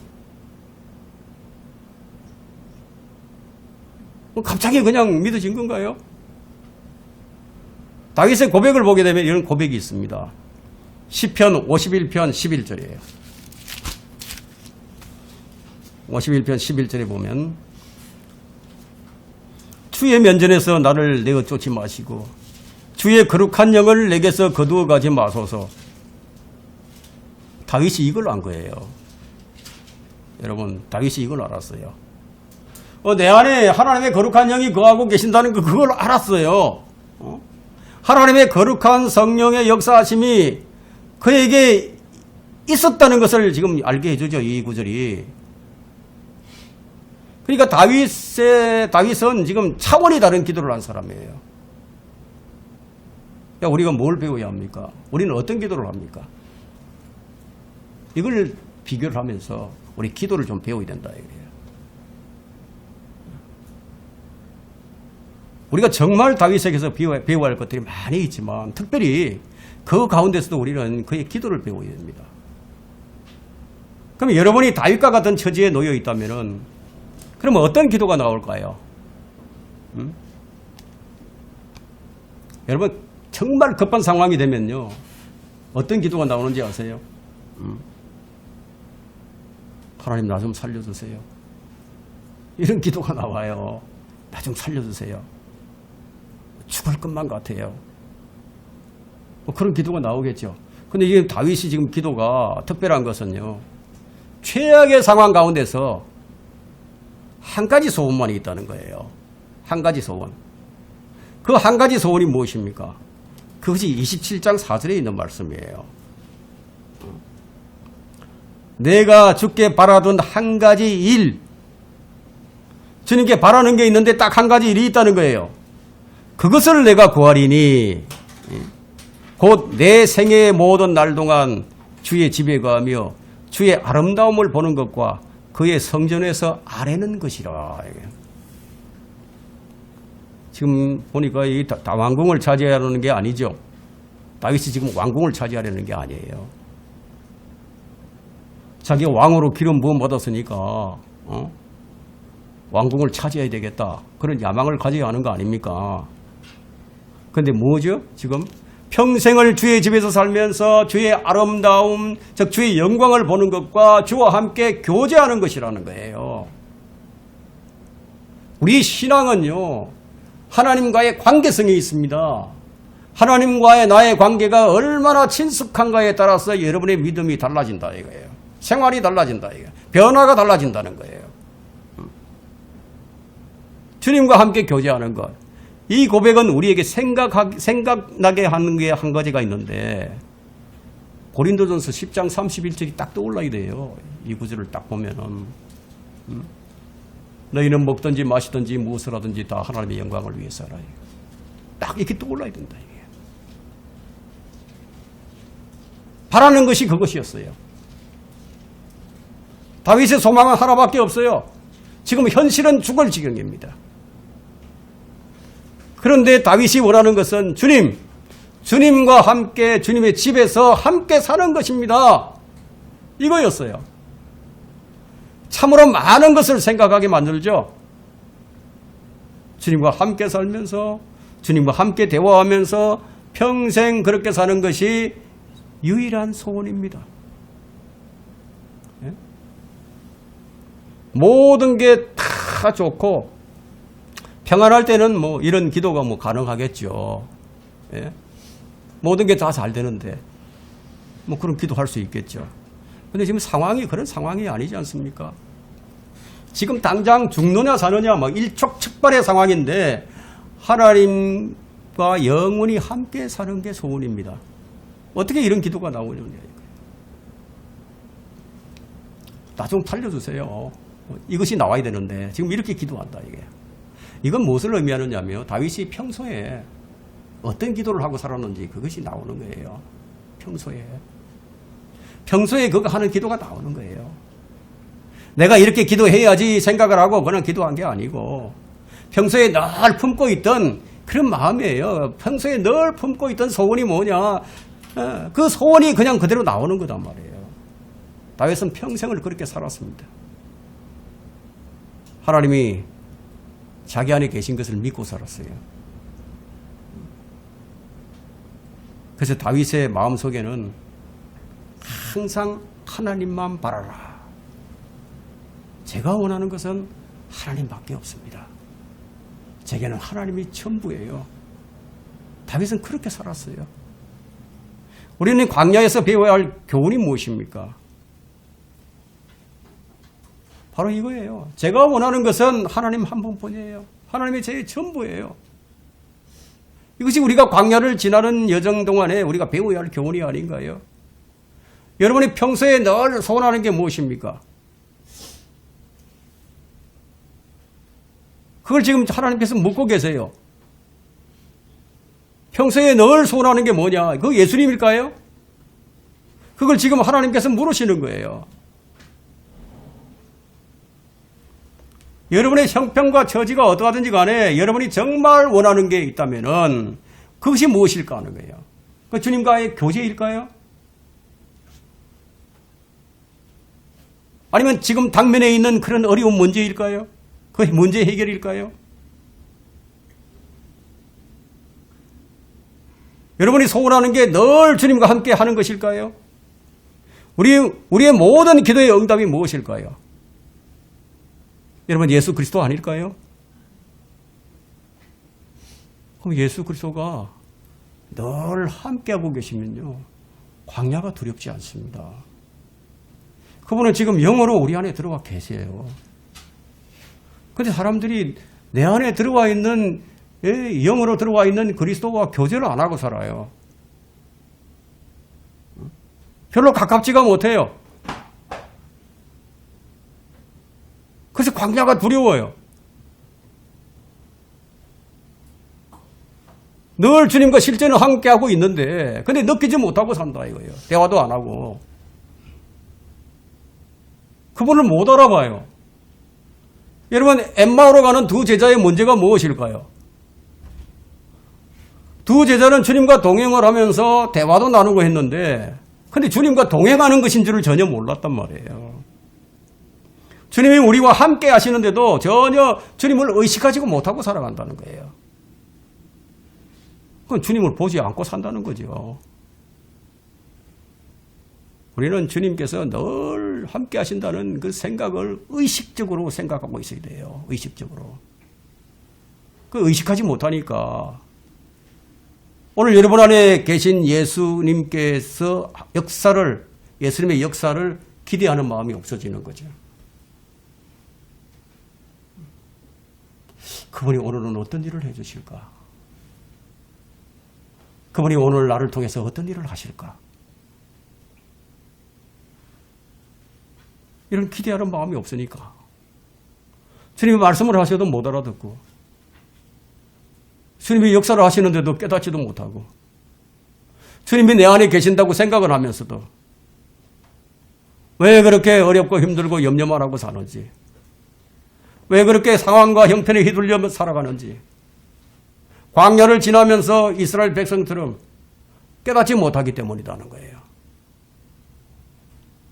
갑자기 그냥 믿어진 건가요? 다윗의 고백을 보게 되면 이런 고백이 있습니다. 시편 51편 11절이에요. 51편 11절에 보면 주의 면전에서 나를 내어 쫓지 마시고 주의 거룩한 영을 내게서 거두어 가지 마소서. 다윗이 이걸 안 거예요. 여러분 다윗이 이걸 알았어요. 내 안에 하나님의 거룩한 영이 거하고 계신다는 거 그걸 알았어요. 하나님의 거룩한 성령의 역사하심이 그에게 있었다는 것을 지금 알게 해주죠. 이 구절이. 그러니까 다윗은 지금 차원이 다른 기도를 한 사람이에요. 야, 우리가 뭘 배워야 합니까? 우리는 어떤 기도를 합니까? 이걸 비교를 하면서 우리 기도를 좀 배워야 된다 이거예요. 우리가 정말 다윗에게서 배워야 할 것들이 많이 있지만 특별히 그 가운데서도 우리는 그의 기도를 배워야 됩니다. 그럼 여러분이 다윗과 같은 처지에 놓여 있다면은 그러면 어떤 기도가 나올까요? 여러분 정말 급한 상황이 되면요 어떤 기도가 나오는지 아세요? 하나님 나 좀 살려주세요. 이런 기도가 나와요. 나 좀 살려주세요. 죽을 것만 같아요. 뭐 그런 기도가 나오겠죠. 근데 이게 다윗이 지금 기도가 특별한 것은요. 최악의 상황 가운데서 한 가지 소원만 있다는 거예요. 한 가지 소원. 그 한 가지 소원이 무엇입니까? 그것이 27장 4절에 있는 말씀이에요. 내가 주께 바라던 한 가지 일. 주님께 바라는 게 있는데 딱 한 가지 일이 있다는 거예요. 그것을 내가 구하리니 곧 내 생애의 모든 날 동안 주의 집에 가며 주의 아름다움을 보는 것과 그의 성전에서 아뢰는 것이라. 지금 보니까 이 왕궁을 차지하려는 게 아니죠. 다윗이 지금 왕궁을 차지하려는 게 아니에요. 자기가 왕으로 기름 부음 받았으니까 왕궁을 차지해야 되겠다. 그런 야망을 가져야 하는 거 아닙니까? 그런데 뭐죠? 지금 평생을 주의 집에서 살면서 주의 아름다움, 즉 주의 영광을 보는 것과 주와 함께 교제하는 것이라는 거예요. 우리 신앙은요, 하나님과의 관계성이 있습니다. 하나님과의 나의 관계가 얼마나 친숙한가에 따라서 여러분의 믿음이 달라진다 이거예요. 생활이 달라진다 이거예요. 변화가 달라진다는 거예요. 주님과 함께 교제하는 것. 이 고백은 우리에게 생각나게 하는 게 한 가지가 있는데 고린도전서 10장 31절이 딱 떠올라야 돼요. 이 구절을 딱 보면은 너희는 먹든지 마시든지 무엇을 하든지 다 하나님의 영광을 위해서 하라. 딱 이렇게 떠올라야 된다. 이게. 바라는 것이 그것이었어요. 다윗의 소망은 하나밖에 없어요. 지금 현실은 죽을 지경입니다. 그런데 다윗이 원하는 것은 주님과 함께 주님의 집에서 함께 사는 것입니다. 이거였어요. 참으로 많은 것을 생각하게 만들죠. 주님과 함께 살면서 주님과 함께 대화하면서 평생 그렇게 사는 것이 유일한 소원입니다. 모든 게 다 좋고 평안할 때는 뭐 이런 기도가 뭐 가능하겠죠. 예? 모든 게 다 잘 되는데 뭐 그런 기도할 수 있겠죠. 근데 지금 상황이 그런 상황이 아니지 않습니까? 지금 당장 죽느냐 사느냐 막 일촉즉발의 상황인데 하나님과 영원히 함께 사는 게 소원입니다. 어떻게 이런 기도가 나오느냐. 나 좀 살려주세요. 이것이 나와야 되는데 지금 이렇게 기도한다 이게. 이건 무엇을 의미하느냐면 다윗이 평소에 어떤 기도를 하고 살았는지 그것이 나오는 거예요. 평소에 그거 하는 기도가 나오는 거예요. 내가 이렇게 기도해야지 생각을 하고 그냥 기도한 게 아니고 평소에 늘 품고 있던 그런 마음이에요. 평소에 늘 품고 있던 소원이 뭐냐. 그 소원이 그냥 그대로 나오는 거단 말이에요. 다윗은 평생을 그렇게 살았습니다. 하나님이 자기 안에 계신 것을 믿고 살았어요. 그래서 다윗의 마음속에는 항상 하나님만 바라라. 제가 원하는 것은 하나님밖에 없습니다. 제게는 하나님이 전부예요. 다윗은 그렇게 살았어요. 우리는 광야에서 배워야 할 교훈이 무엇입니까? 바로 이거예요. 제가 원하는 것은 하나님 한 분뿐이에요. 하나님이 제 전부예요. 이것이 우리가 광야를 지나는 여정 동안에 우리가 배워야 할 교훈이 아닌가요? 여러분이 평소에 늘 소원하는 게 무엇입니까? 그걸 지금 하나님께서 묻고 계세요. 평소에 늘 소원하는 게 뭐냐? 그거 예수님일까요? 그걸 지금 하나님께서 물으시는 거예요. 여러분의 형편과 처지가 어떠하든지 간에 여러분이 정말 원하는 게 있다면은 그것이 무엇일까 하는 거예요. 그 주님과의 교제일까요? 아니면 지금 당면에 있는 그런 어려운 문제일까요? 그 문제 해결일까요? 여러분이 소원하는 게 늘 주님과 함께 하는 것일까요? 우리의 모든 기도의 응답이 무엇일까요? 여러분, 예수 그리스도 아닐까요? 그럼 예수 그리스도가 늘 함께하고 계시면요, 광야가 두렵지 않습니다. 그분은 지금 영으로 우리 안에 들어와 계세요. 그런데 사람들이 내 안에 들어와 있는, 영으로 들어와 있는 그리스도와 교제를 안 하고 살아요. 별로 가깝지가 못해요. 그래서 광야가 두려워요. 늘 주님과 실제는 함께하고 있는데 근데 느끼지 못하고 산다 이거예요. 대화도 안 하고. 그분을 못 알아봐요. 여러분, 엠마오로 가는 두 제자의 문제가 무엇일까요? 두 제자는 주님과 동행을 하면서 대화도 나누고 했는데 근데 주님과 동행하는 것인 줄을 전혀 몰랐단 말이에요. 주님이 우리와 함께 하시는데도 전혀 주님을 의식하지도 못하고 살아간다는 거예요. 그건 주님을 보지 않고 산다는 거죠. 우리는 주님께서 늘 함께 하신다는 그 생각을 의식적으로 생각하고 있어야 돼요. 의식적으로. 그 의식하지 못하니까 오늘 여러분 안에 계신 예수님께서 예수님의 역사를 기대하는 마음이 없어지는 거죠. 그분이 오늘은 어떤 일을 해 주실까? 그분이 오늘 나를 통해서 어떤 일을 하실까? 이런 기대하는 마음이 없으니까 주님이 말씀을 하셔도 못 알아듣고 주님이 역사를 하시는데도 깨닫지도 못하고 주님이 내 안에 계신다고 생각을 하면서도 왜 그렇게 어렵고 힘들고 염려만 하고 사는지, 왜 그렇게 상황과 형편에 휘둘려 살아가는지, 광야를 지나면서 이스라엘 백성처럼 깨닫지 못하기 때문이라는 거예요.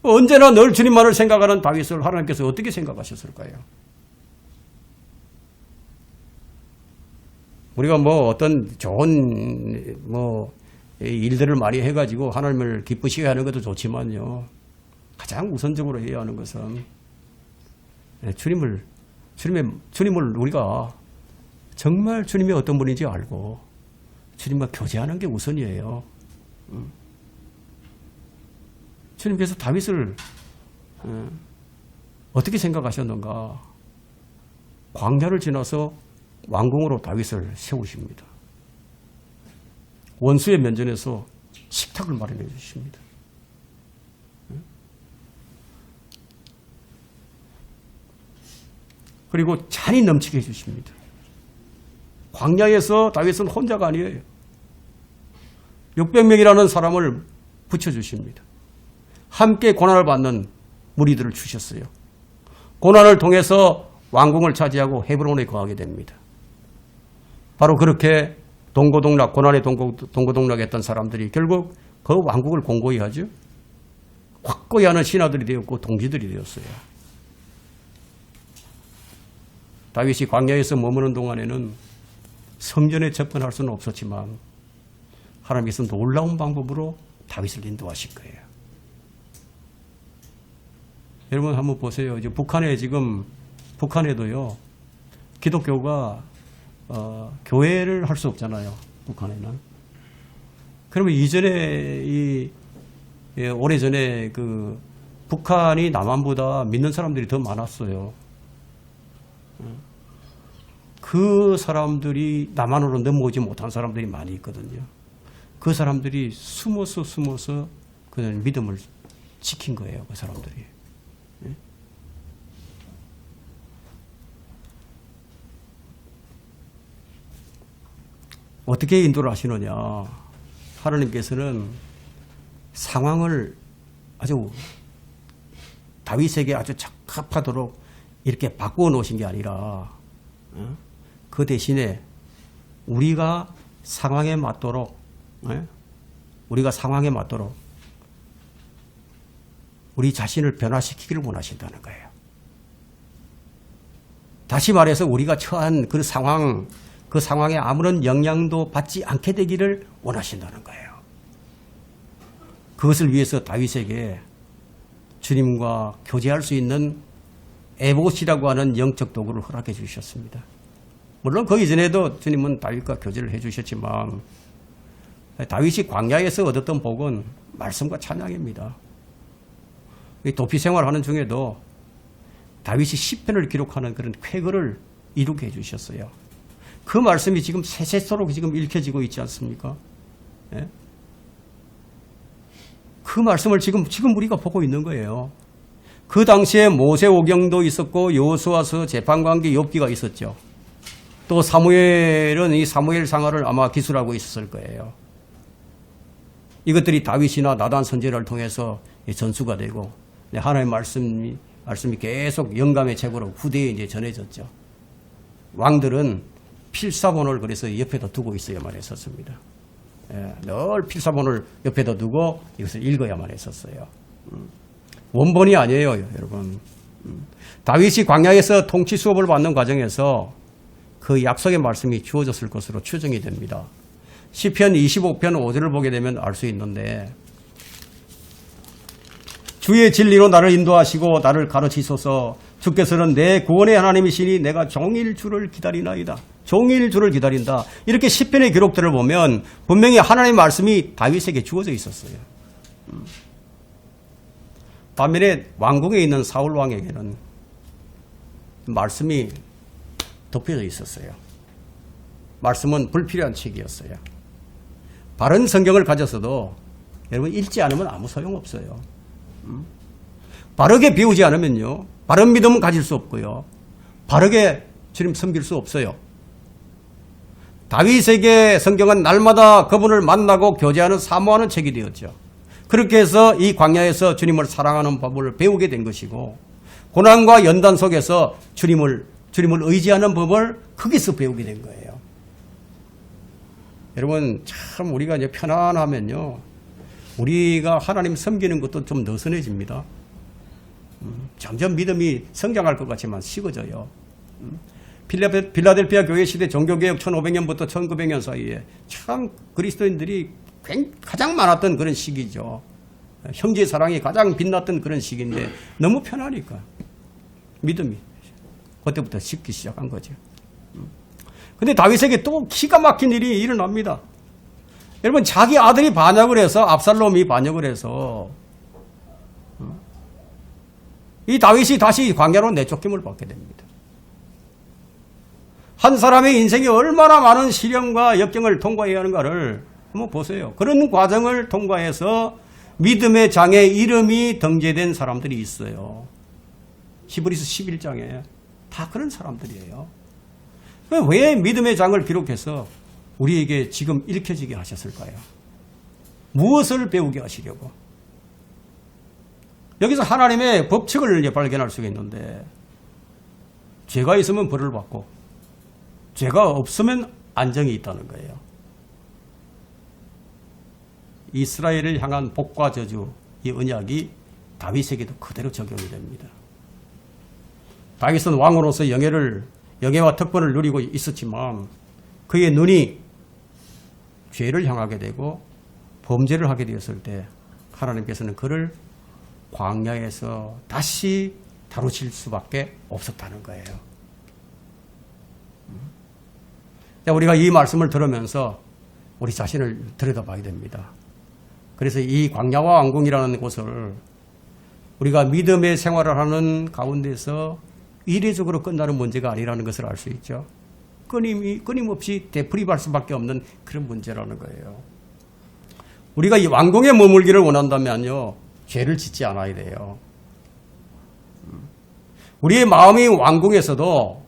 언제나 늘 주님만을 생각하는 다윗을 하나님께서 어떻게 생각하셨을까요? 우리가 어떤 좋은 일들을 많이 해가지고 하나님을 기쁘시게 하는 것도 좋지만요, 가장 우선적으로 해야 하는 것은 주님을 우리가 정말 주님이 어떤 분인지 알고 주님과 교제하는 게 우선이에요. 주님께서 다윗을 어떻게 생각하셨는가? 광야를 지나서 왕궁으로 다윗을 세우십니다. 원수의 면전에서 식탁을 마련해 주십니다. 그리고 잔이 넘치게 해주십니다. 광야에서 다윗은 혼자가 아니에요. 600명이라는 사람을 붙여주십니다. 함께 고난을 받는 무리들을 주셨어요. 고난을 통해서 왕궁을 차지하고 헤브론에 거하게 됩니다. 바로 그렇게 동고동락, 고난의 동고동락했던 사람들이 결국 그 왕국을 공고히 하죠. 확고히 하는 신하들이 되었고 동지들이 되었어요. 다윗이 광야에서 머무는 동안에는 성전에 접근할 수는 없었지만 하나님께서 놀라운 방법으로 다윗을 인도하실 거예요. 여러분 한번 보세요. 이제 북한에도요, 기독교가 교회를 할 수 없잖아요. 북한에는. 그러면 오래전에 북한이 남한보다 믿는 사람들이 더 많았어요. 그 사람들이 남한으로 넘어오지 못한 사람들이 많이 있거든요. 그 사람들이 숨어서 그 믿음을 지킨 거예요. 그 사람들이. 어떻게 인도를 하시느냐. 하나님께서는 상황을 아주 다윗에게 아주 적합하도록 이렇게 바꾸어 놓으신 게 아니라 그 대신에 우리가 상황에 맞도록 우리 자신을 변화시키기를 원하신다는 거예요. 다시 말해서 우리가 처한 그 상황에 아무런 영향도 받지 않게 되기를 원하신다는 거예요. 그것을 위해서 다윗에게 주님과 교제할 수 있는 에봇이라고 하는 영적 도구를 허락해 주셨습니다. 물론 그 이전에도 주님은 다윗과 교제를 해 주셨지만 다윗이 광야에서 얻었던 복은 말씀과 찬양입니다. 도피 생활하는 중에도 다윗이 시편을 기록하는 그런 쾌거를 이루게 해주셨어요. 그 말씀이 지금 세세토록 지금 읽혀지고 있지 않습니까? 예? 그 말씀을 지금 우리가 보고 있는 거예요. 그 당시에 모세오경도 있었고 여호수아서 재판관계 욥기가 있었죠. 또 사무엘은 이 사무엘상하를 아마 기술하고 있었을 거예요. 이것들이 다윗이나 나단 선지자를 통해서 전수가 되고 하나님의 말씀이 계속 영감의 책으로 후대에 이제 전해졌죠. 왕들은 필사본을 그래서 옆에다 두고 있어야만 했었습니다. 늘 필사본을 옆에다 두고 이것을 읽어야만 했었어요. 원본이 아니에요, 여러분. 다윗이 광야에서 통치 수업을 받는 과정에서 그 약속의 말씀이 주어졌을 것으로 추정이 됩니다. 시편 25편 5절을 보게 되면 알 수 있는데 주의 진리로 나를 인도하시고 나를 가르치소서. 주께서는 내 구원의 하나님이시니 내가 종일 주를 기다리나이다. 종일 주를 기다린다. 이렇게 시편의 기록들을 보면 분명히 하나님의 말씀이 다윗에게 주어져 있었어요. 반면에 왕궁에 있는 사울 왕에게는 말씀이 덮여져 있었어요. 말씀은 불필요한 책이었어요. 바른 성경을 가졌어도 여러분 읽지 않으면 아무 소용없어요. 바르게 배우지 않으면요, 바른 믿음은 가질 수 없고요, 바르게 주님 섬길 수 없어요. 다윗에게 성경은 날마다 그분을 만나고 교제하는 사모하는 책이 되었죠. 그렇게 해서 이 광야에서 주님을 사랑하는 법을 배우게 된 것이고, 고난과 연단 속에서 주님을 의지하는 법을 거기서 배우게 된 거예요. 여러분, 참 우리가 이제 편안하면요, 우리가 하나님 섬기는 것도 좀 느슨해집니다. 점점 믿음이 성장할 것 같지만 식어져요. 필라델피아 교회 시대 종교개혁 1500년부터 1900년 사이에 참 그리스도인들이 가장 많았던 그런 시기죠. 형제 사랑이 가장 빛났던 그런 시기인데 너무 편하니까 믿음이 그때부터 식기 시작한 거죠. 근데 다윗에게 또 기가 막힌 일이 일어납니다. 여러분, 자기 아들이 반역을 해서, 압살롬이 반역을 해서 이 다윗이 다시 광야로 내쫓김을 받게 됩니다. 한 사람의 인생이 얼마나 많은 시련과 역경을 통과해야 하는가를 한번 보세요. 그런 과정을 통과해서 믿음의 장에 이름이 등재된 사람들이 있어요. 히브리서 11장에 다 그런 사람들이에요. 왜 믿음의 장을 기록해서 우리에게 지금 읽혀지게 하셨을까요? 무엇을 배우게 하시려고? 여기서 하나님의 법칙을 이제 발견할 수가 있는데, 죄가 있으면 벌을 받고 죄가 없으면 안정이 있다는 거예요. 이스라엘을 향한 복과 저주, 이 언약이 다윗에게도 그대로 적용이 됩니다. 다윗은 왕으로서 영예와 특권을 누리고 있었지만 그의 눈이 죄를 향하게 되고 범죄를 하게 되었을 때 하나님께서는 그를 광야에서 다시 다루실 수밖에 없었다는 거예요. 우리가 이 말씀을 들으면서 우리 자신을 들여다봐야 됩니다. 그래서 이 광야와 왕궁이라는 곳을 우리가 믿음의 생활을 하는 가운데서 이례적으로 끝나는 문제가 아니라는 것을 알 수 있죠. 끊임없이 되풀이할 수밖에 없는 그런 문제라는 거예요. 우리가 이 왕궁에 머물기를 원한다면요, 죄를 짓지 않아야 돼요. 우리의 마음이 왕궁에서도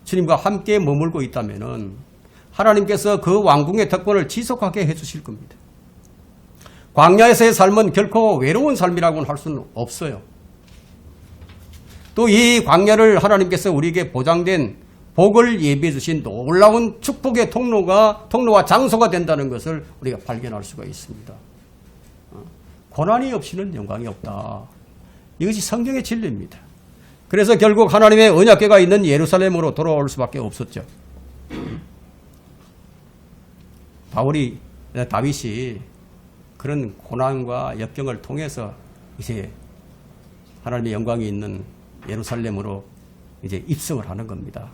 주님과 함께 머물고 있다면은 하나님께서 그 왕궁의 특권을 지속하게 해주실 겁니다. 광야에서의 삶은 결코 외로운 삶이라고는 할 수는 없어요. 또 이 광야를 하나님께서 우리에게 보장된 복을 예비해 주신 놀라운 축복의 통로와 장소가 된다는 것을 우리가 발견할 수가 있습니다. 고난이 없이는 영광이 없다. 이것이 성경의 진리입니다. 그래서 결국 하나님의 언약궤가 있는 예루살렘으로 돌아올 수밖에 없었죠. 다윗이 그런 고난과 역경을 통해서 이제 하나님의 영광이 있는 예루살렘으로 이제 입성을 하는 겁니다.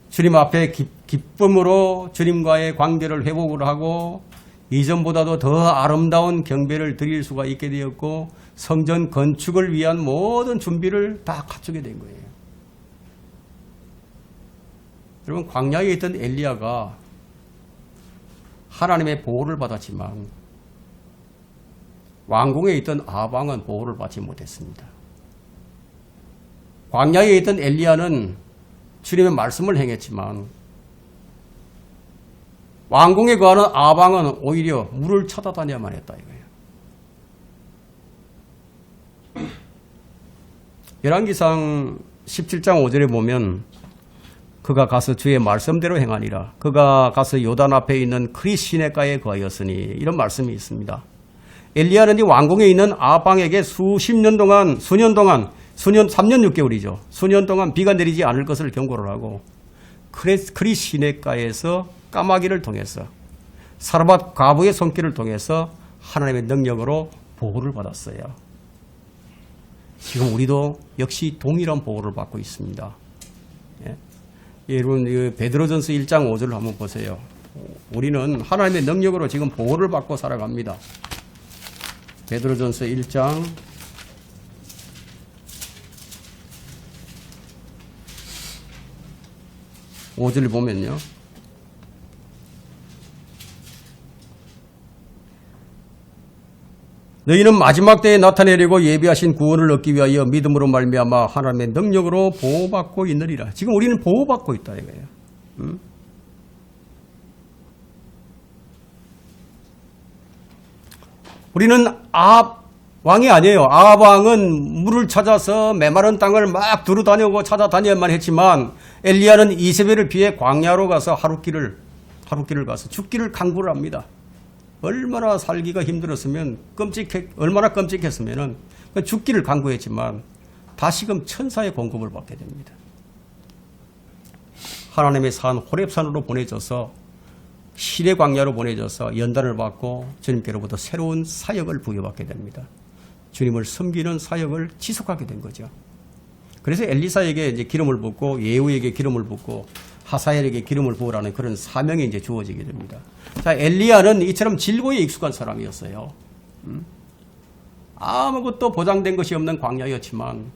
주님 앞에 기쁨으로 주님과의 관계를 회복을 하고 이전보다도 더 아름다운 경배를 드릴 수가 있게 되었고 성전 건축을 위한 모든 준비를 다 갖추게 된 거예요. 여러분, 광야에 있던 엘리야가 하나님의 보호를 받았지만 왕궁에 있던 아방은 보호를 받지 못했습니다. 광야에 있던 엘리야는 주님의 말씀을 행했지만 왕궁에 거하는 아방은 오히려 물을 찾아다녀야만 했다 이거예요. 열왕기상 17장 5절에 보면 그가 가서 주의 말씀대로 행하니라. 그가 가서 요단 앞에 있는 크리스 시내가에 거하였으니 이런 말씀이 있습니다. 엘리야는 이 왕궁에 있는 아방에게 수년 동안 3년 6개월이죠. 수년 동안 비가 내리지 않을 것을 경고를 하고 크리스 시내가에서 까마귀를 통해서 사르밧 과부의 손길을 통해서 하나님의 능력으로 보호를 받았어요. 지금 우리도 역시 동일한 보호를 받고 있습니다. 예? 여러분 베드로전서 1장 5절을 한번 보세요. 우리는 하나님의 능력으로 지금 보호를 받고 살아갑니다. 베드로전서 1장 5절을 보면요. 너희는 마지막 때에 나타내려고 예비하신 구원을 얻기 위하여 믿음으로 말미암아 하나님의 능력으로 보호받고 있느니라. 지금 우리는 보호받고 있다 이거예요. 우리는 왕이 아니에요. 왕은 물을 찾아서 메마른 땅을 막 두루다니고 찾아다녀야만 했지만 엘리야는 이세벨을 피해 광야로 가서 하룻길을 가서 죽기를 강구를 합니다. 얼마나 살기가 힘들었으면 얼마나 끔찍했으면 죽기를 강구했지만 다시금 천사의 공급을 받게 됩니다. 하나님의 산 호렙산으로 보내져서 시내 광야로 보내져서 연단을 받고 주님께로부터 새로운 사역을 부여받게 됩니다. 주님을 섬기는 사역을 지속하게 된 거죠. 그래서 엘리사에게 이제 기름을 붓고 예후에게 기름을 붓고 하사엘에게 기름을 부으라는 그런 사명이 이제 주어지게 됩니다. 자, 엘리야는 이처럼 질고에 익숙한 사람이었어요. 아무것도 보장된 것이 없는 광야였지만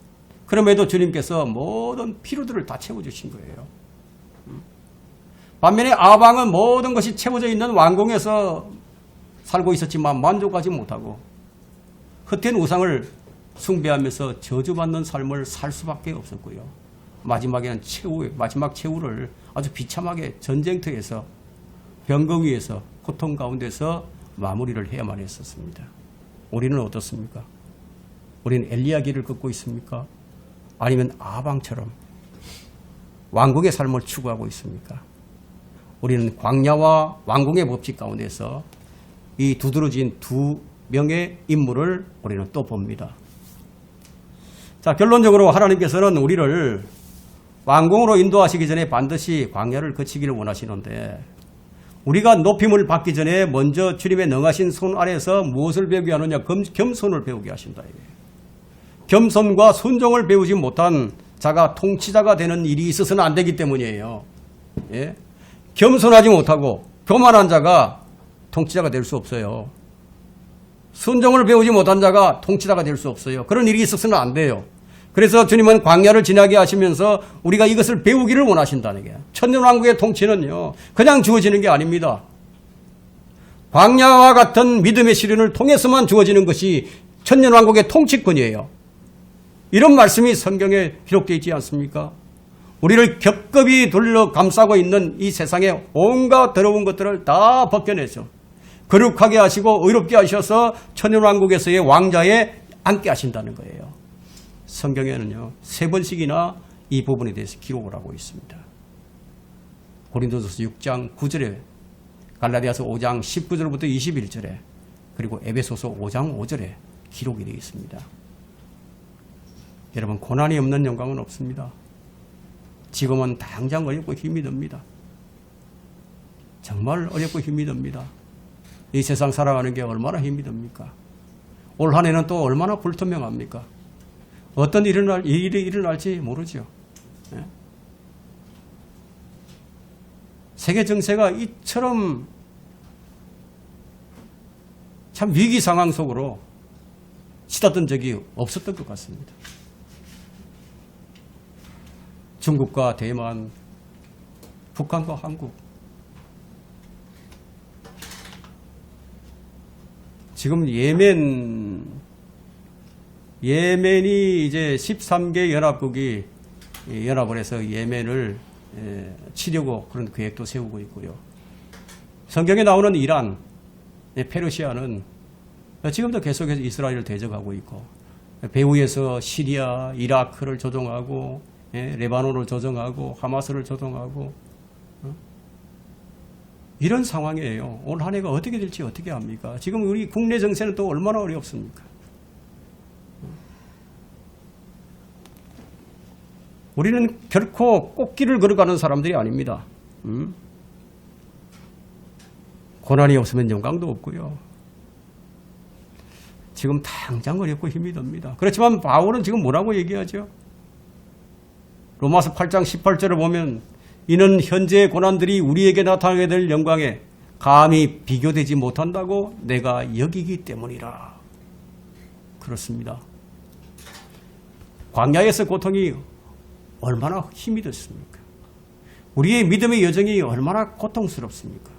그럼에도 주님께서 모든 필요들을 다 채워주신 거예요. 반면에 아방은 모든 것이 채워져 있는 왕궁에서 살고 있었지만 만족하지 못하고 헛된 우상을 숭배하면서 저주받는 삶을 살 수밖에 없었고요. 마지막에는 마지막 최후를 아주 비참하게 전쟁터에서 병거 위에서 고통 가운데서 마무리를 해야만 했었습니다. 우리는 어떻습니까? 우리는 엘리야 길을 걷고 있습니까? 아니면 아방처럼 왕궁의 삶을 추구하고 있습니까? 우리는 광야와 왕궁의 법칙 가운데서 이 두드러진 두 명의 인물을 우리는 또 봅니다. 자, 결론적으로 하나님께서는 우리를 왕궁으로 인도하시기 전에 반드시 광야를 거치기를 원하시는데 우리가 높임을 받기 전에 먼저 주님의 능하신 손 아래서 무엇을 배우게 하느냐? 겸손을 배우게 하신다. 겸손과 순종을 배우지 못한 자가 통치자가 되는 일이 있어서는 안 되기 때문이에요. 예? 겸손하지 못하고 교만한 자가 통치자가 될 수 없어요. 순종을 배우지 못한 자가 통치자가 될 수 없어요. 그런 일이 있어서는 안 돼요. 그래서 주님은 광야를 지나게 하시면서 우리가 이것을 배우기를 원하신다는 게 천년왕국의 통치는요 그냥 주어지는 게 아닙니다. 광야와 같은 믿음의 시련을 통해서만 주어지는 것이 천년왕국의 통치권이에요. 이런 말씀이 성경에 기록되어 있지 않습니까? 우리를 겹겹이 둘러 감싸고 있는 이 세상의 온갖 더러운 것들을 다 벗겨내서 거룩하게 하시고 의롭게 하셔서 천연왕국에서의 왕자에 앉게 하신다는 거예요. 성경에는요 3번씩이나 이 부분에 대해서 기록을 하고 있습니다. 고린도전서 6장 9절에, 갈라디아서 5장 19절부터 21절에, 그리고 에베소서 5장 5절에 기록이 되어 있습니다. 여러분, 고난이 없는 영광은 없습니다. 지금은 당장 어렵고 힘이 듭니다. 정말 어렵고 힘이 듭니다. 이 세상 살아가는 게 얼마나 힘이 듭니까? 올 한 해는 또 얼마나 불투명합니까? 어떤 일이 일어날지 모르죠. 네? 세계 정세가 이처럼 참 위기 상황 속으로 치닫던 적이 없었던 것 같습니다. 중국과 대만, 북한과 한국. 지금 예멘이 이제 13개 연합국이 연합을 해서 예멘을 치려고 그런 계획도 세우고 있고요. 성경에 나오는 이란, 페르시아는 지금도 계속해서 이스라엘을 대적하고 있고, 배후에서 시리아, 이라크를 조종하고, 레바논을 조종하고, 하마스를 조종하고, 이런 상황이에요. 올 한 해가 어떻게 될지 어떻게 합니까? 지금 우리 국내 정세는 또 얼마나 어렵습니까? 우리는 결코 꽃길을 걸어가는 사람들이 아닙니다. 고난이 없으면 영광도 없고요. 지금 당장 어렵고 힘이 듭니다. 그렇지만 바울은 지금 뭐라고 얘기하죠? 로마서 8장 18절을 보면 이는 현재의 고난들이 우리에게 나타나게 될 영광에 감히 비교되지 못한다고 내가 여기기 때문이라. 그렇습니다. 광야에서 고통이 얼마나 힘이 됐습니까? 우리의 믿음의 여정이 얼마나 고통스럽습니까?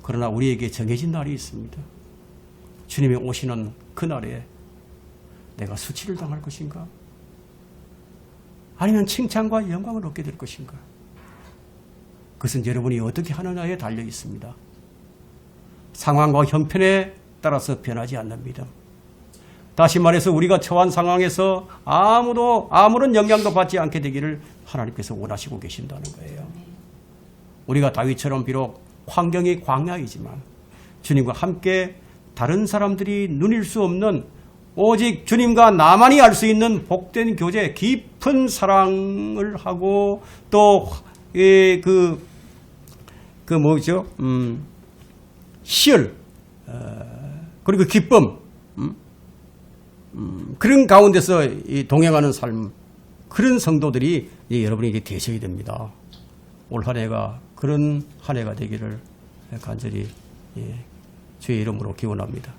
그러나 우리에게 정해진 날이 있습니다. 주님이 오시는 그날에 내가 수치를 당할 것인가? 아니면 칭찬과 영광을 얻게 될 것인가? 그것은 여러분이 어떻게 하느냐에 달려 있습니다. 상황과 형편에 따라서 변하지 않는 믿음. 다시 말해서 우리가 처한 상황에서 아무런 영향도 받지 않게 되기를 하나님께서 원하시고 계신다는 거예요. 우리가 다윗처럼 비록 환경이 광야이지만 주님과 함께 다른 사람들이 누릴 수 없는 오직 주님과 나만이 알 수 있는 복된 교제, 깊은 사랑을 하고 또 희열, 그리고 기쁨, 그런 가운데서 동행하는 삶, 그런 성도들이 여러분에게 되셔야 됩니다. 올 한 해가 그런 한 해가 되기를 간절히 주의 이름으로 기원합니다.